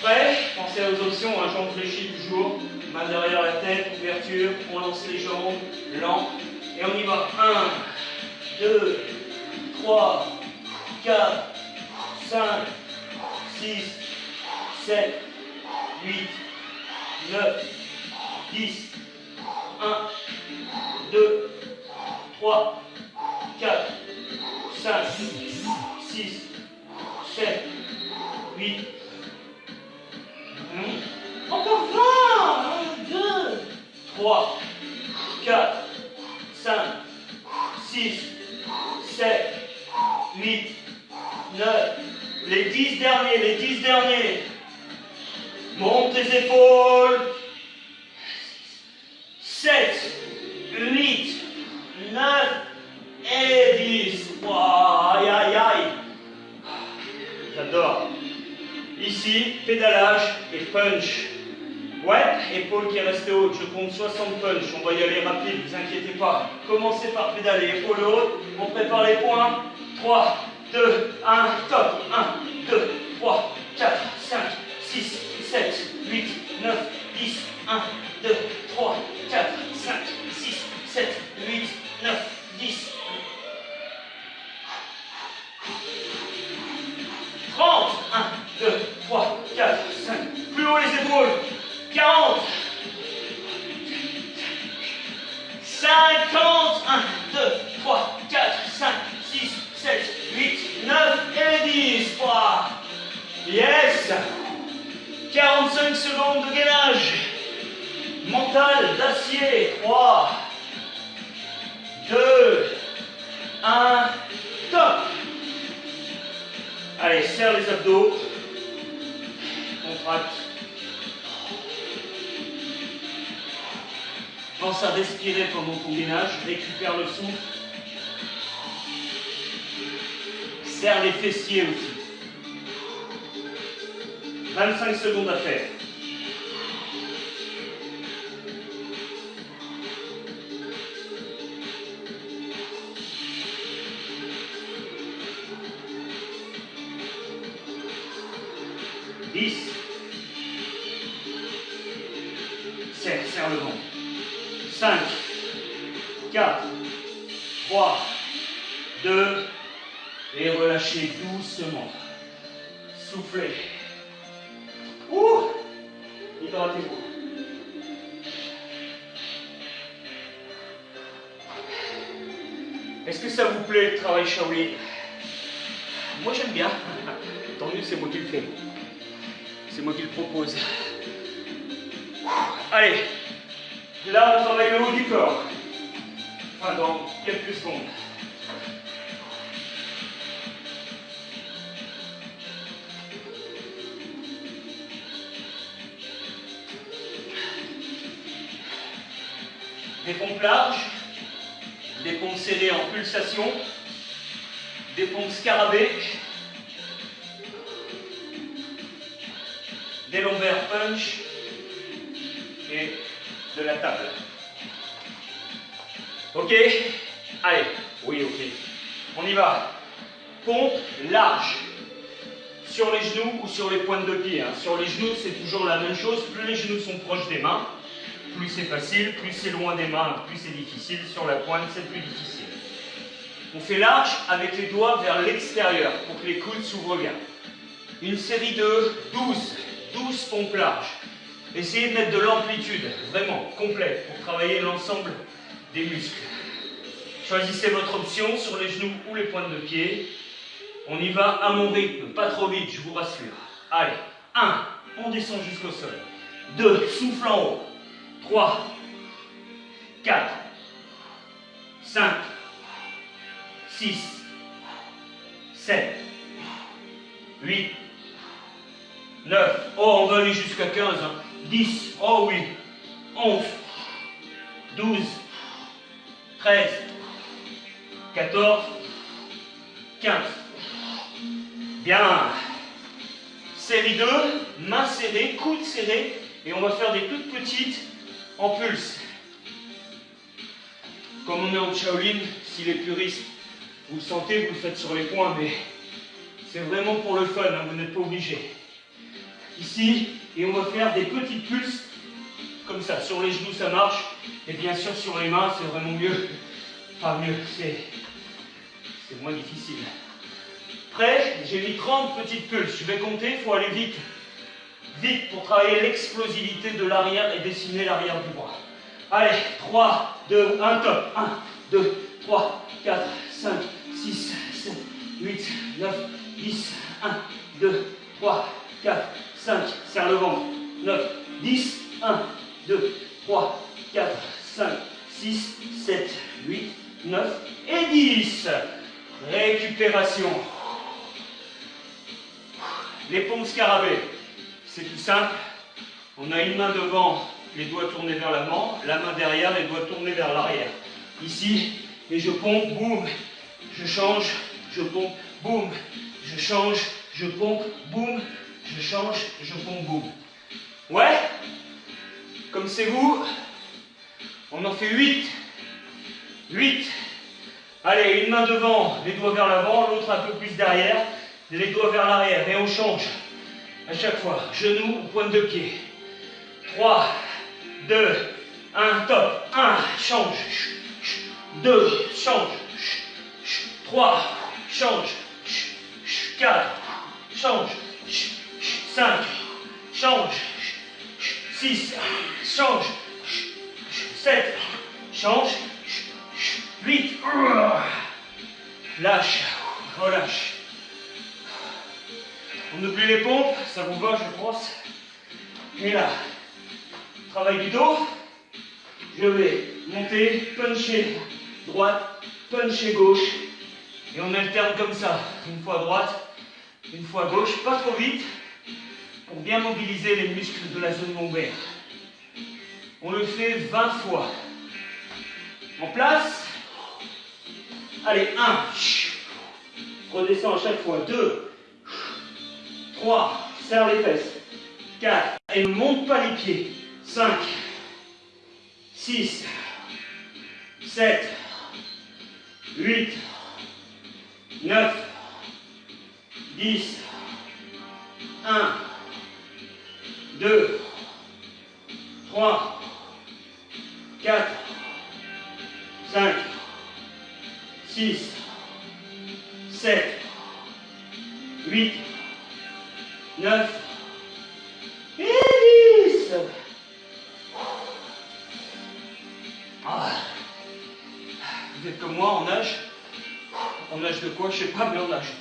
Prêt? Pensez aux options, hein, jambes fléchies toujours. Main derrière la tête, ouverture, on lance les jambes, lent. Et on y va. 1, 2, 3, 4, 5, 6, 7, 8, 9, 10. 1, 2, 3, 4, 5, 6, 7, 8. Encore 20. 1, 2, 3, 4, 5, 6, 7, 8, 9. Les 10 derniers, les 10 derniers. Monte tes épaules. 7, 8, 9 et 10. Wow, aïe aïe aïe. J'adore. Ici, pédalage et punch. Ouais, épaule qui est restée haute. Je compte 60 punch. On va y aller rapide, ne vous inquiétez pas. Commencez par pédaler, épaule haute. On prépare les points. 3, 2, 1, top. 1, 2, 3, 4, 5, 6, 7, 8, 9, 10. 1, 2, 3, 4, 5, 6, 7, 8, 9, 10. 30. 1, 2, 3, 4, 5. Plus haut les épaules. 40. 50. 1, 2, 3, 4, 5, 6, 7, 8, 9 et 10. Wow. Yes. 45 secondes de gainage. Mental d'acier. 3, 2, 1, top. Allez, serre les abdos. Contracte. Pense à respirer pendant ton gainage. Récupère le souffle. Serre les fessiers aussi. 25 secondes à faire. Serre le ventre. 5, 4, 3, 2, et relâchez doucement. Soufflez. Ouh! Hydratez-vous. Est-ce que ça vous plaît le travail Shaolin? Moi j'aime bien. Tant mieux, c'est moi qui le fais. C'est moi qui le propose. Allez, là on travaille le haut du corps. Enfin, dans quelques secondes. Des pompes larges, des pompes serrées en pulsation, des pompes scarabées, des lombaires punch et de la table. Ok? Allez, oui, ok. On y va. Pompe large. Sur les genoux ou sur les pointes de pied. Hein. Sur les genoux, c'est toujours la même chose. Plus les genoux sont proches des mains, plus c'est facile. Plus c'est loin des mains, plus c'est difficile. Sur la pointe, c'est plus difficile. On fait large avec les doigts vers l'extérieur pour que les coudes s'ouvrent bien. Une série de 12 pompes larges. Essayez de mettre de l'amplitude, vraiment, complète, pour travailler l'ensemble des muscles. Choisissez votre option sur les genoux ou les pointes de pied. On y va à mon rythme, pas trop vite, je vous rassure. Allez, 1, on descend jusqu'au sol. 2, souffle en haut. 3, 4, 5, 6, 7, 8, 9, oh on va aller jusqu'à 15, hein. 10, oh oui, 11, 12, 13, 14, 15. Bien. Série 2, mains serrées, coudes serrés, et on va faire des toutes petites en pulse. Comme on est en Shaolin, si les puristes, vous le sentez, vous le faites sur les poings, mais c'est vraiment pour le fun, hein, vous n'êtes pas obligé. Ici, et on va faire des petites pulses, comme ça. Sur les genoux, ça marche, et bien sûr sur les mains, c'est vraiment mieux. Enfin mieux, c'est moins difficile. Prêt? J'ai mis 30 petites pulses. Je vais compter, il faut aller vite. Vite pour travailler l'explosivité de l'arrière et dessiner l'arrière du bras. Allez, 3, 2, 1, top. 1, 2, 3, 4, 5, 6, 7, 8, 9, 10. 1, 2, 3, 4, 5. Serre le ventre. 9, 10. 1, 2, 3, 4, 5, 6, 7, 8, 9 et 10. Récupération. Les pompes scarabées. C'est tout simple. On a une main devant, les doigts tournés vers l'avant, la main derrière, les doigts tournés vers l'arrière. Ici, et je pompe, boum, je change, je pompe, boum, je change, je pompe, boum, je change, je pompe, boum. Ouais? Comme c'est vous, on en fait 8. 8. Allez, une main devant, les doigts vers l'avant, l'autre un peu plus derrière, les doigts vers l'arrière, et on change. À chaque fois, genoux ou pointe de pied. 3, 2, 1, top. 1, change. 2, change. 3, change. 4, change. 5, change. 6, change. 7, change. 8, lâche, relâche. On oublie les pompes, ça vous va, je pense. Et là, travail du dos. Je vais monter, puncher droite, puncher gauche. Et on alterne comme ça. Une fois à droite, Une fois à gauche, pas trop vite, pour bien mobiliser les muscles de la zone lombaire. On le fait 20 fois. En place. Allez, 1. Redescends à chaque fois. 2. 3. Serre les fesses. 4. Et ne monte pas les pieds. 5. 6. 7. 8. 9. 10. 1. 2. 3. 4. 5. 6. 7. 8. 9. Et 10. Ah. Vous êtes comme moi en nage. En nage de quoi? Je sais pas, mais en nage.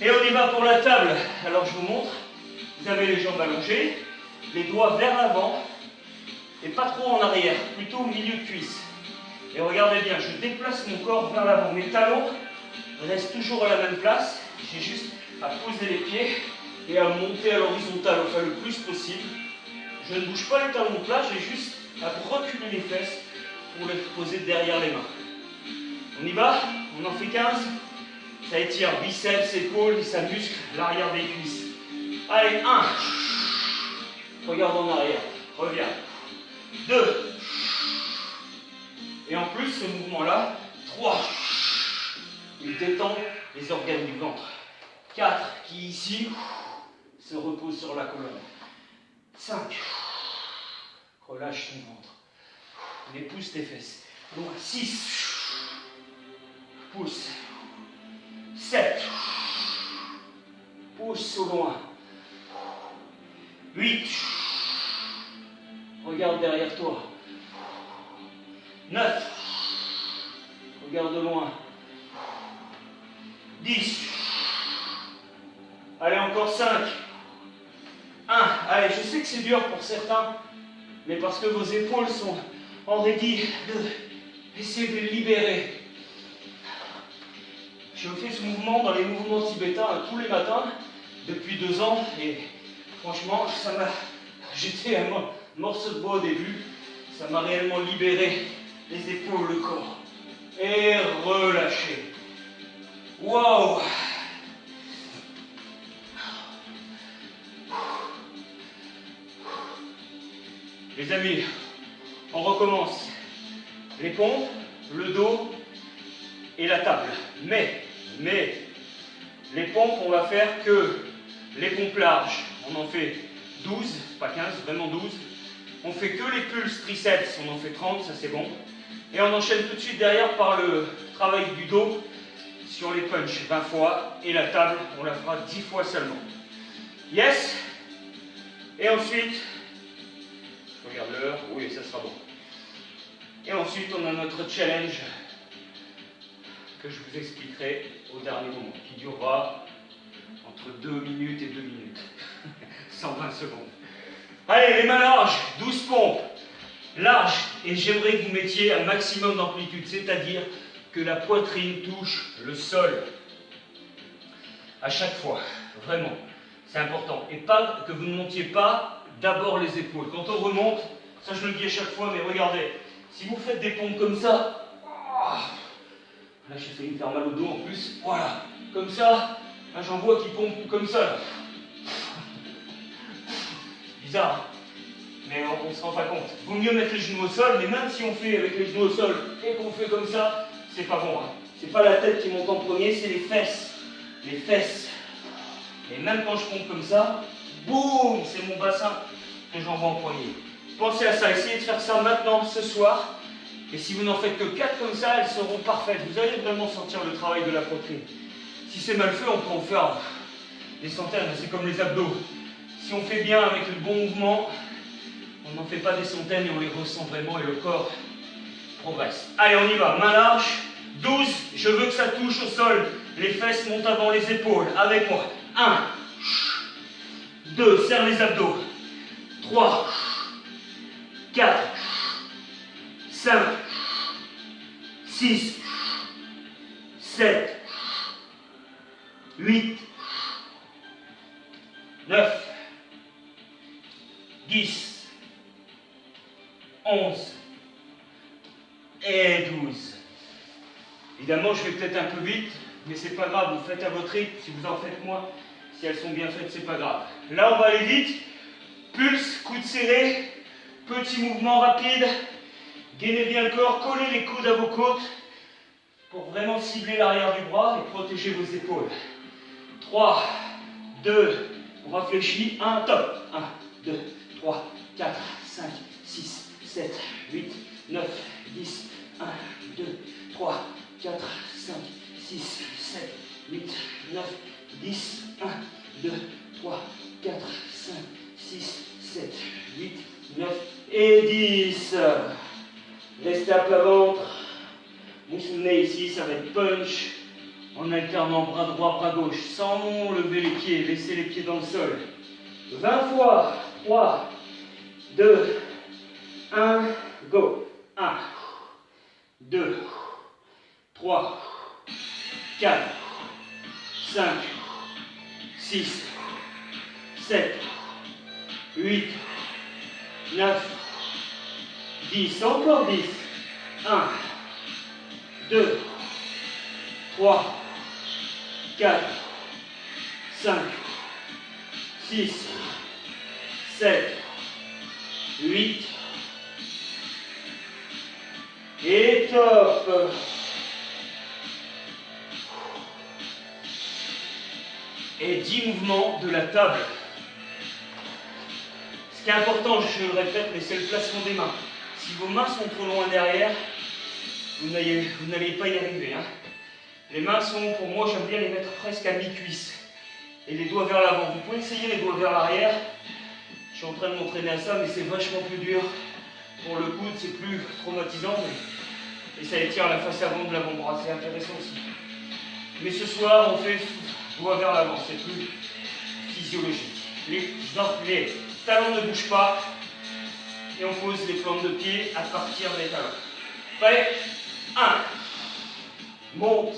Et on y va pour la table. Alors je vous montre. Vous avez les jambes allongées, les doigts vers l'avant et pas trop en arrière, plutôt au milieu de cuisse. Et regardez bien, je déplace mon corps vers l'avant. Mes talons restent toujours à la même place. J'ai juste à poser les pieds et à monter à l'horizontale, enfin le plus possible. Je ne bouge pas les talons de plat, j'ai juste à reculer les fesses pour les poser derrière les mains. On y va? On en fait 15. Ça étire biceps, épaules, et ça muscle l'arrière des cuisses. Allez, 1. Regarde en arrière. Reviens. 2. Et en plus, ce mouvement-là, 3. Il détend les organes du ventre. 4. Qui ici se repose sur la colonne. 5. Relâche ton ventre. Et pousse tes fesses. 6. Pousse. 7. Pousse au loin. 8. Regarde derrière toi. 9. Regarde de loin. 10. Allez, encore 5. 1. Allez, je sais que c'est dur pour certains, mais parce que vos épaules sont enraidies, essayez de les libérer. Je fais ce mouvement dans les mouvements tibétains tous les matins depuis 2 ans et franchement, ça m'a. J'étais un morceau de bois au début, ça m'a réellement libéré les épaules, le corps. Et relâché. Waouh! Les amis, on recommence. Les pompes, le dos et la table. Mais, les pompes, on va faire que les pompes larges. On en fait 12, pas 15, vraiment 12. On fait que les pulses triceps, on en fait 30, ça c'est bon. Et on enchaîne tout de suite derrière par le travail du dos sur les punches 20 fois. Et la table, on la fera 10 fois seulement. Yes? Et ensuite, je regarde l'heure, oui, ça sera bon. Et ensuite, on a notre challenge que je vous expliquerai au dernier moment, qui durera entre 2 minutes et 2 minutes. 120 secondes. Allez, les mains larges, 12 pompes. Larges, et j'aimerais que vous mettiez un maximum d'amplitude, c'est-à-dire que la poitrine touche le sol. À chaque fois, vraiment, c'est important. Et pas que vous ne montiez pas d'abord les épaules. Quand on remonte, ça je le dis à chaque fois, mais regardez, si vous faites des pompes comme ça, là j'ai failli me faire mal au dos en plus, voilà, comme ça, là j'en vois qui pompent comme ça, là. Bizarre, mais on ne se rend pas compte. Vaut mieux mettre les genoux au sol, mais même si on fait avec les genoux au sol et qu'on fait comme ça, c'est pas bon. Hein. C'est pas la tête qui monte en premier, c'est les fesses. Les fesses. Et même quand je pompe comme ça, boum, c'est mon bassin que j'envoie en premier. Pensez à ça, essayez de faire ça maintenant, ce soir. Et si vous n'en faites que 4 comme ça, elles seront parfaites. Vous allez vraiment sentir le travail de la poitrine. Si c'est mal fait, on peut en faire des centaines, c'est comme les abdos. Si on fait bien avec le bon mouvement, on n'en fait pas des centaines et on les ressent vraiment et le corps progresse. Allez, on y va. Main large. 12. Je veux que ça touche au sol. Les fesses montent avant les épaules. Avec moi. 1. 2. Serre les abdos. 3. 4. 5. 6. 7. 8. 9, 10, 11 et 12. Évidemment, je vais peut-être un peu vite, mais c'est pas grave, vous faites à votre rythme, si vous en faites moins, si elles sont bien faites, c'est pas grave. Là, on va aller vite, pulse, coude serré, petit mouvement rapide, gainez bien le corps, collez les coudes à vos côtes, pour vraiment cibler l'arrière du bras et protéger vos épaules. 3, 2, on réfléchit, 1, top. 1, 2, 3, 4, 5, 6, 7, 8, 9, 10, 1, 2, 3, 4, 5, 6, 7, 8, 9, 10, 1, 2, 3, 4, 5, 6, 7, 8, 9 et 10. Restez à plat ventre. Vous vous souvenez ici, ça va être punch en alternant bras droit, bras gauche, sans lever les pieds, laissez les pieds dans le sol. 20 fois, 3, 2, 1, go. 1, 2, 3, 4, 5, 6, 7, 8, 9, 10, encore 10. 1, 2, 3, 4, 5, 6, 7, 8, et top. Et 10 mouvements de la table. Ce qui est important, je le répète, mais c'est le placement des mains. Si vos mains sont trop loin derrière, vous n'allez pas y arriver. Hein. Les mains sont, pour moi, j'aime bien les mettre presque à mi-cuisse. Et les doigts vers l'avant. Vous pouvez essayer les doigts vers l'arrière. Je suis en train de m'entraîner à ça, mais c'est vachement plus dur. Pour le coude, c'est plus traumatisant. Et ça étire la face avant de l'avant-bras. C'est intéressant aussi. Mais ce soir, on fait doigts vers l'avant. C'est plus physiologique. Les talons ne bougent pas. Et on pose les plantes de pied à partir des talons. Prêt? 1. Monte.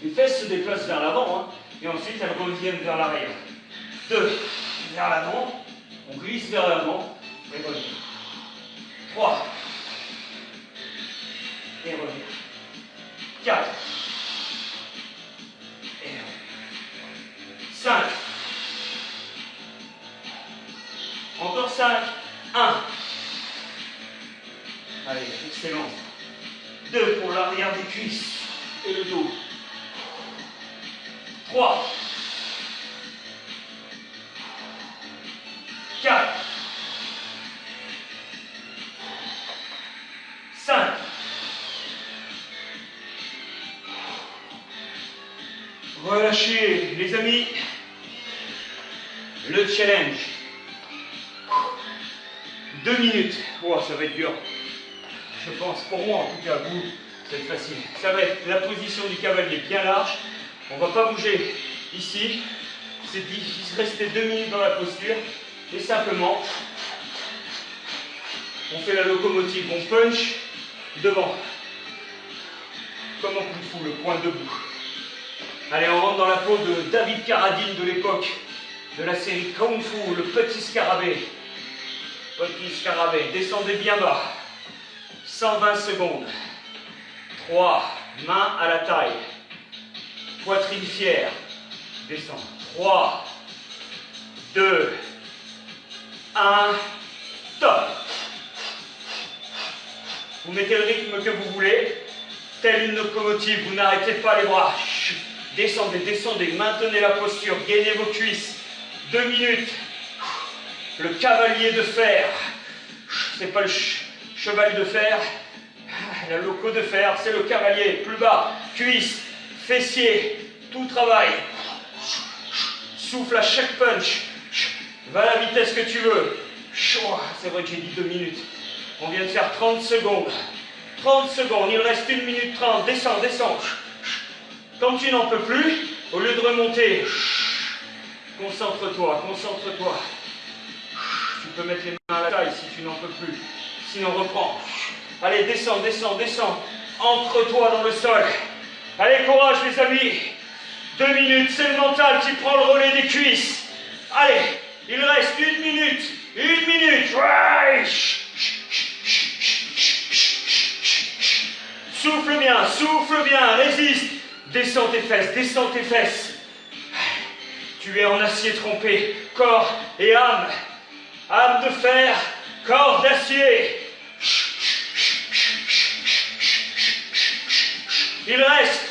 Les fesses se déplacent vers l'avant. Hein, et ensuite, elles reviennent vers l'arrière. 2. Vers l'avant. On glisse vers l'avant. Et revient. 3. Et revient. 4. Et revient. 5. Encore 5. 1. Allez, excellent. 2 pour l'arrière des cuisses et le dos. 3. 4. 5. Relâchez, les amis. Le challenge. 2 minutes. Oh, ça va être dur. Je pense, pour moi en tout cas, vous, ça va être facile. Ça va être la position du cavalier bien large. On ne va pas bouger ici. C'est difficile, rester 2 minutes dans la posture. Et simplement, on fait la locomotive, on punch devant. Comme en kung fu, le point debout. Allez, on rentre dans la peau de David Carradine de l'époque, de la série Kung Fu, le petit scarabée. Petit scarabée, descendez bien bas. 120 secondes. 3, main à la taille. Poitrine fière. Descends. 3, 2, 1, top. Vous mettez le rythme que vous voulez. Telle une locomotive, vous n'arrêtez pas les bras. Descendez, descendez, maintenez la posture, gainez vos cuisses. 2 minutes. Le cavalier de fer. C'est pas le cheval de fer. La loco de fer, c'est le cavalier. Plus bas, cuisses, fessiers, tout travail. Souffle à chaque punch. Va à la vitesse que tu veux. C'est vrai que j'ai dit 2 minutes. On vient de faire 30 secondes. 30 secondes, il reste 1 minute 30. Descends, descends. Quand tu n'en peux plus, au lieu de remonter, concentre-toi, concentre-toi. Tu peux mettre les mains à la taille si tu n'en peux plus. Sinon, reprends. Allez, descends, descends, descends. Entre-toi dans le sol. Allez, courage les amis. 2 minutes, c'est le mental qui prend le relais des cuisses. Allez. Il reste 1 minute. 1 minute. Ouais. Souffle bien, résiste. Descends tes fesses, descends tes fesses. Tu es en acier trempé, corps et âme. Âme de fer, corps d'acier. Il reste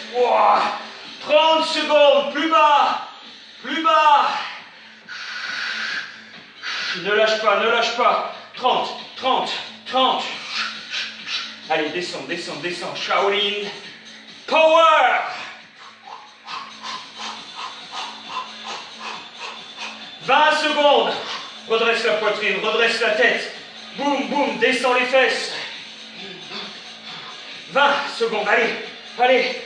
30 secondes, plus bas. Ne lâche pas. 30. Allez, descends. Shaolin. Power. « 20 secondes. Redresse la poitrine, redresse la tête. Boum, descends les fesses. 20 secondes, allez.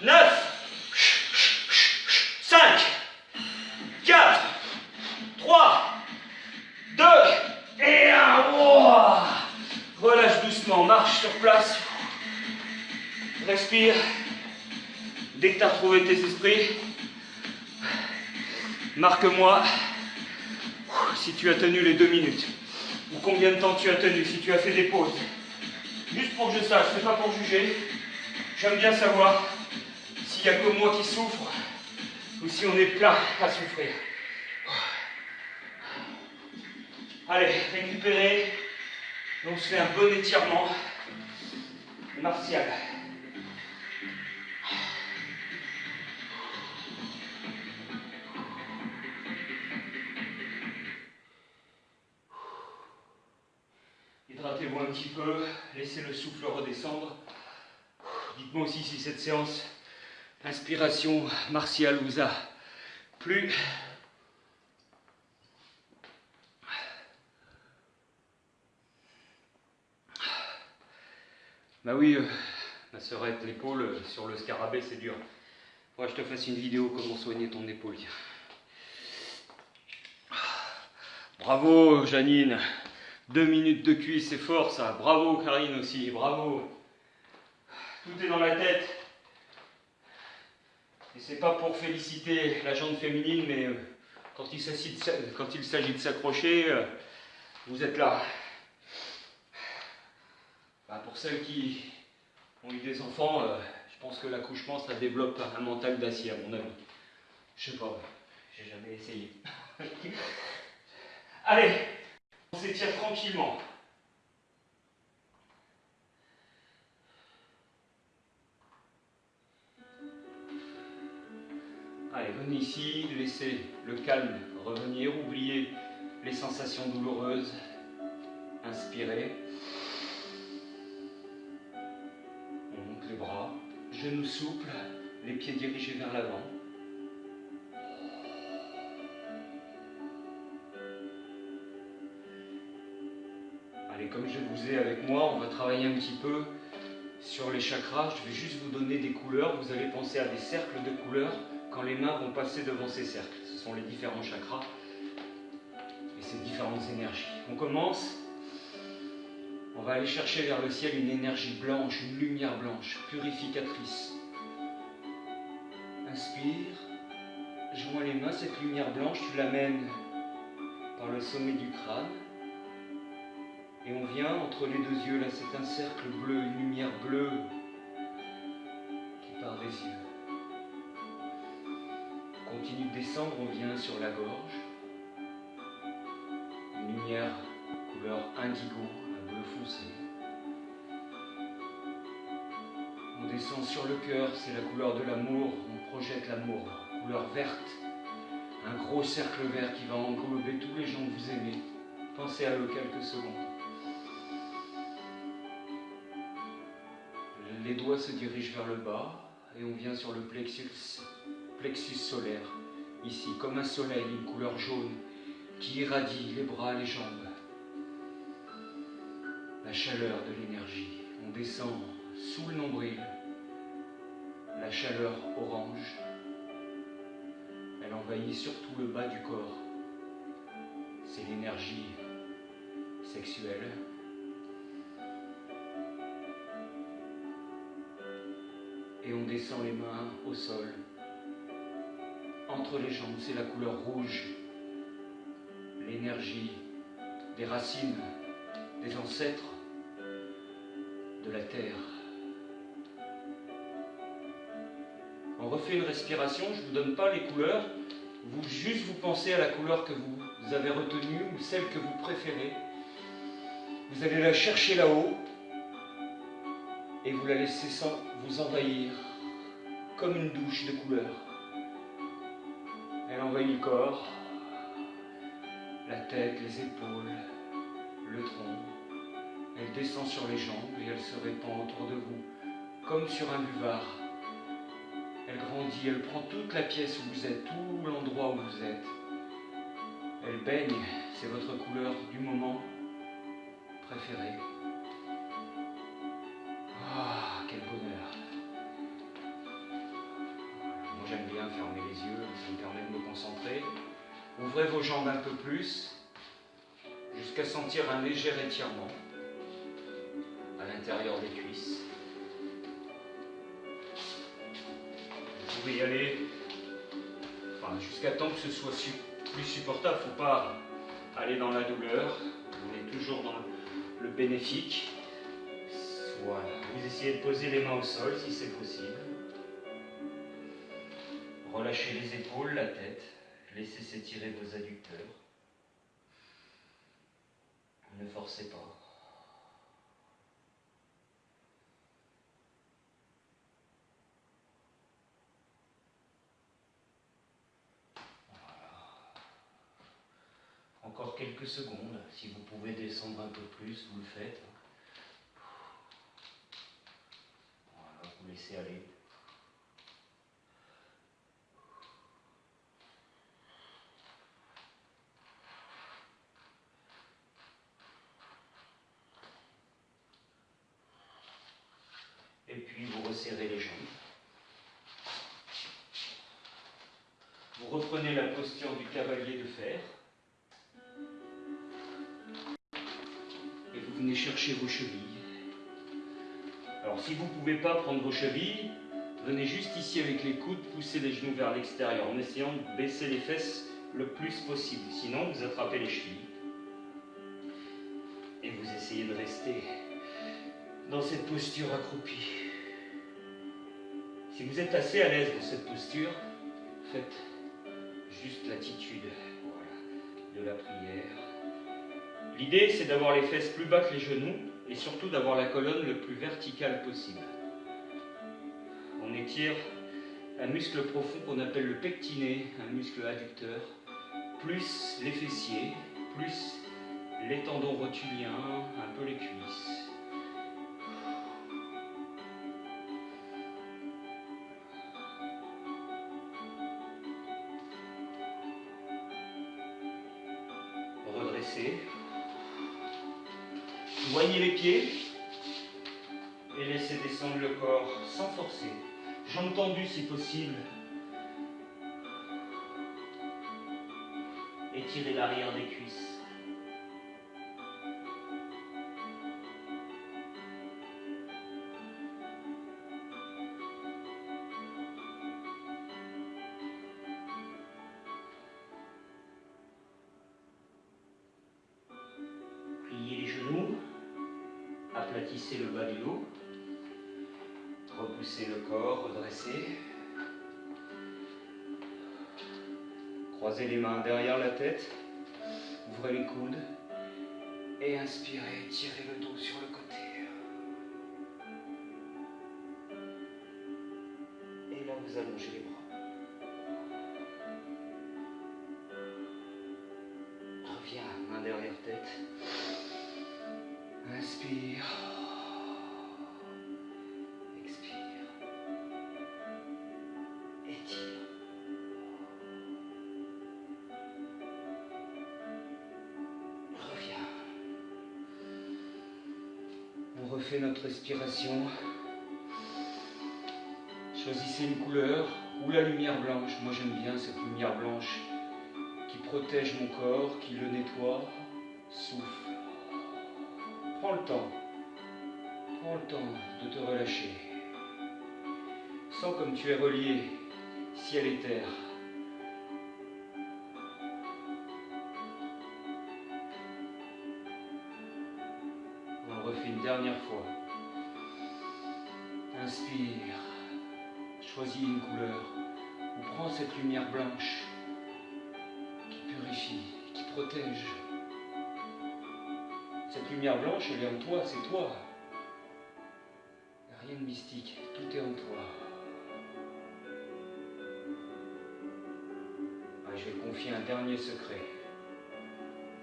9. 5, 4, 3, 2 et 1. Relâche doucement, marche sur place. Respire. Dès que tu as retrouvé tes esprits, marque-moi si tu as tenu les 2 minutes. Ou combien de temps tu as tenu, si tu as fait des pauses. Juste pour que je sache, c'est pas pour juger. J'aime bien savoir s'il n'y a que moi qui souffre ou si on est plein à souffrir. Allez, récupérez. On se fait un bon étirement martial. Hydratez-vous un petit peu, laissez le souffle redescendre. Dites-moi aussi si cette séance inspiration martiale vous a plu. Bah oui, ma sœurette, l'épaule sur le scarabée, c'est dur. Faudrait que je te fasse une vidéo comment soigner ton épaule. Bravo Janine, 2 minutes de cuisse, c'est fort ça. Bravo Karine aussi, bravo. Tout est dans la tête. Et c'est pas pour féliciter la jante féminine, mais quand il s'agit de s'accrocher, vous êtes là. Bah, pour celles qui ont eu des enfants, je pense que l'accouchement, ça développe un mental d'acier, à mon avis. Je sais pas, j'ai jamais essayé. Allez, on s'étire tranquillement. Allez, venez ici, laissez le calme revenir, oubliez les sensations douloureuses. Inspirez. On monte les bras, genoux souples, les pieds dirigés vers l'avant. Allez, comme je vous ai avec moi, on va travailler un petit peu sur les chakras. Je vais juste vous donner des couleurs. Vous allez penser à des cercles de couleurs quand les mains vont passer devant ces cercles. Ce sont les différents chakras et ces différentes énergies. On commence. On va aller chercher vers le ciel une énergie blanche, une lumière blanche, purificatrice. Inspire. Joins les mains. Cette lumière blanche, tu l'amènes par le sommet du crâne. Et on vient entre les deux yeux, là c'est un cercle bleu, une lumière bleue qui part des yeux. On continue de descendre, on vient sur la gorge. Une lumière couleur indigo, un bleu foncé. On descend sur le cœur, c'est la couleur de l'amour, on projette l'amour, couleur verte. Un gros cercle vert qui va englober tous les gens que vous aimez. Pensez à eux quelques secondes. Les doigts se dirigent vers le bas et on vient sur le plexus solaire, ici, comme un soleil, une couleur jaune qui irradie les bras, les jambes. La chaleur de l'énergie. On descend sous le nombril, la chaleur orange. Elle envahit surtout le bas du corps. C'est l'énergie sexuelle. Et on descend les mains au sol, entre les jambes, c'est la couleur rouge, l'énergie des racines, des ancêtres, de la terre. On refait une respiration, je ne vous donne pas les couleurs, vous pensez à la couleur que vous avez retenue ou celle que vous préférez. Vous allez la chercher là-haut et vous la laissez vous envahir comme une douche de couleurs. Elle envahit le corps, la tête, les épaules, le tronc. Elle descend sur les jambes et elle se répand autour de vous, comme sur un buvard. Elle grandit, elle prend toute la pièce où vous êtes, tout l'endroit où vous êtes. Elle baigne, c'est votre couleur du moment préférée. Ah, quel bonheur! Moi j'aime bien fermer les yeux, ça me permet de me concentrer. Ouvrez vos jambes un peu plus, jusqu'à sentir un léger étirement à l'intérieur des cuisses. Vous pouvez y aller jusqu'à temps que ce soit plus supportable. Il ne faut pas aller dans la douleur. On est toujours dans le bénéfique. Voilà. Vous essayez de poser les mains au sol si c'est possible. Relâchez les épaules, la tête. Laissez s'étirer vos adducteurs. Ne forcez pas. Encore quelques secondes, si vous pouvez descendre un peu plus, vous le faites. Voilà, vous laissez aller. Et puis vous resserrez les jambes. Vous reprenez la posture du cavalier de fer. Et vous venez chercher vos chevilles. Alors si vous ne pouvez pas prendre vos chevilles, venez juste ici avec les coudes, poussez les genoux vers l'extérieur en essayant de baisser les fesses le plus possible. Sinon, vous attrapez les chevilles. Et vous essayez de rester dans cette posture accroupie. Si vous êtes assez à l'aise dans cette posture, faites juste l'attitude de la prière. L'idée, c'est d'avoir les fesses plus bas que les genoux et surtout d'avoir la colonne le plus verticale possible. On étire un muscle profond qu'on appelle le pectiné, un muscle adducteur, plus les fessiers, plus les tendons rotuliens, un peu les cuisses. Redressez. Joignez les pieds et laissez descendre le corps sans forcer. Jambes tendues si possible. Étirez l'arrière des cuisses. Pliez les genoux. Aplatissez le bas du dos. Repoussez le corps, redressez. Croisez les mains derrière la tête. Ouvrez les coudes. Et inspirez, tirez le dos sur le côté. Et là, vous allongez les bras. Reviens, main derrière tête. Inspire. Expire. Étire. Reviens. On refait notre respiration. Choisissez une couleur ou la lumière blanche. Moi j'aime bien cette lumière blanche qui protège mon corps, qui le nettoie. Souffle. Prends le temps de te relâcher. Sens comme tu es relié, ciel et terre. choisis une couleur, ou prends cette lumière blanche qui purifie, qui protège. Cette lumière blanche, elle est en toi, c'est toi. Il n'y a rien de mystique, tout est en toi. Ah, je vais te confier un dernier secret.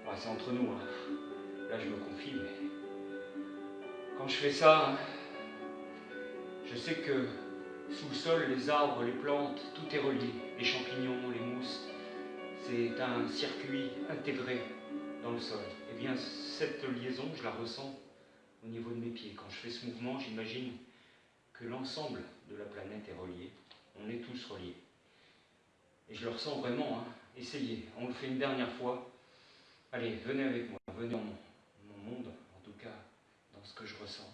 Enfin, c'est entre nous, hein. Là, je me confie, mais quand je fais ça, hein, je sais que sous le sol, les arbres, les plantes, tout est relié. Les champignons, les mousses, c'est un circuit intégré dans le sol. Et bien, cette liaison, je la ressens au niveau de mes pieds. Quand je fais ce mouvement, j'imagine que l'ensemble de la planète est relié. On est tous reliés. Et je le ressens vraiment, hein. Essayez, on le fait une dernière fois. Allez, venez avec moi, venez dans mon monde, en tout cas, dans ce que je ressens.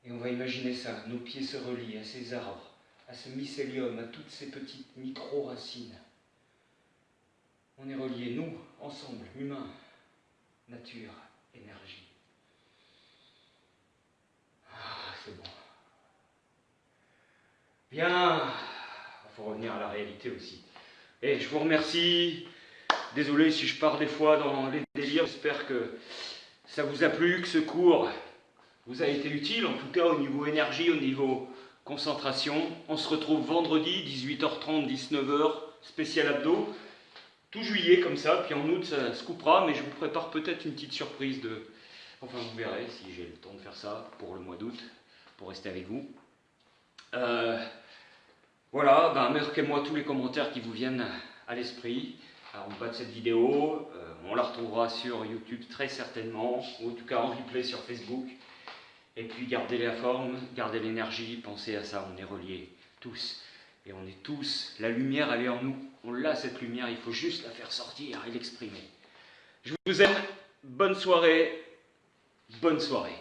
Et on va imaginer ça, nos pieds se relient à ces arbres, à ce mycélium, à toutes ces petites micro-racines. On est reliés, nous, ensemble, humains, nature, énergie. Ah, c'est bon. Bien, il faut revenir à la réalité aussi. Et je vous remercie. Désolé si je pars des fois dans les délires. J'espère que ça vous a plu, que ce cours vous a été utile, en tout cas au niveau énergie, au niveau concentration. On se retrouve vendredi, 18h30, 19h, spécial abdos. Tout juillet comme ça, puis en août ça se coupera, mais je vous prépare peut-être une petite surprise de... Enfin, vous verrez si j'ai le temps de faire ça pour le mois d'août, pour rester avec vous. Voilà, ben, marquez-moi tous les commentaires qui vous viennent à l'esprit en bas de cette vidéo. On la retrouvera sur YouTube très certainement, ou en tout cas en replay sur Facebook. Et puis gardez la forme, gardez l'énergie, pensez à ça, on est reliés tous. Et on est tous, la lumière elle est en nous, on l'a cette lumière, il faut juste la faire sortir et l'exprimer. Je vous aime, bonne soirée, bonne soirée.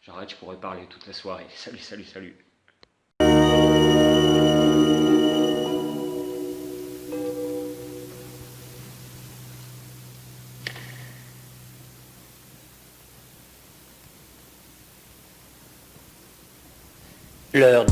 J'arrête, je pourrais parler toute la soirée. Salut, salut, salut. L'heure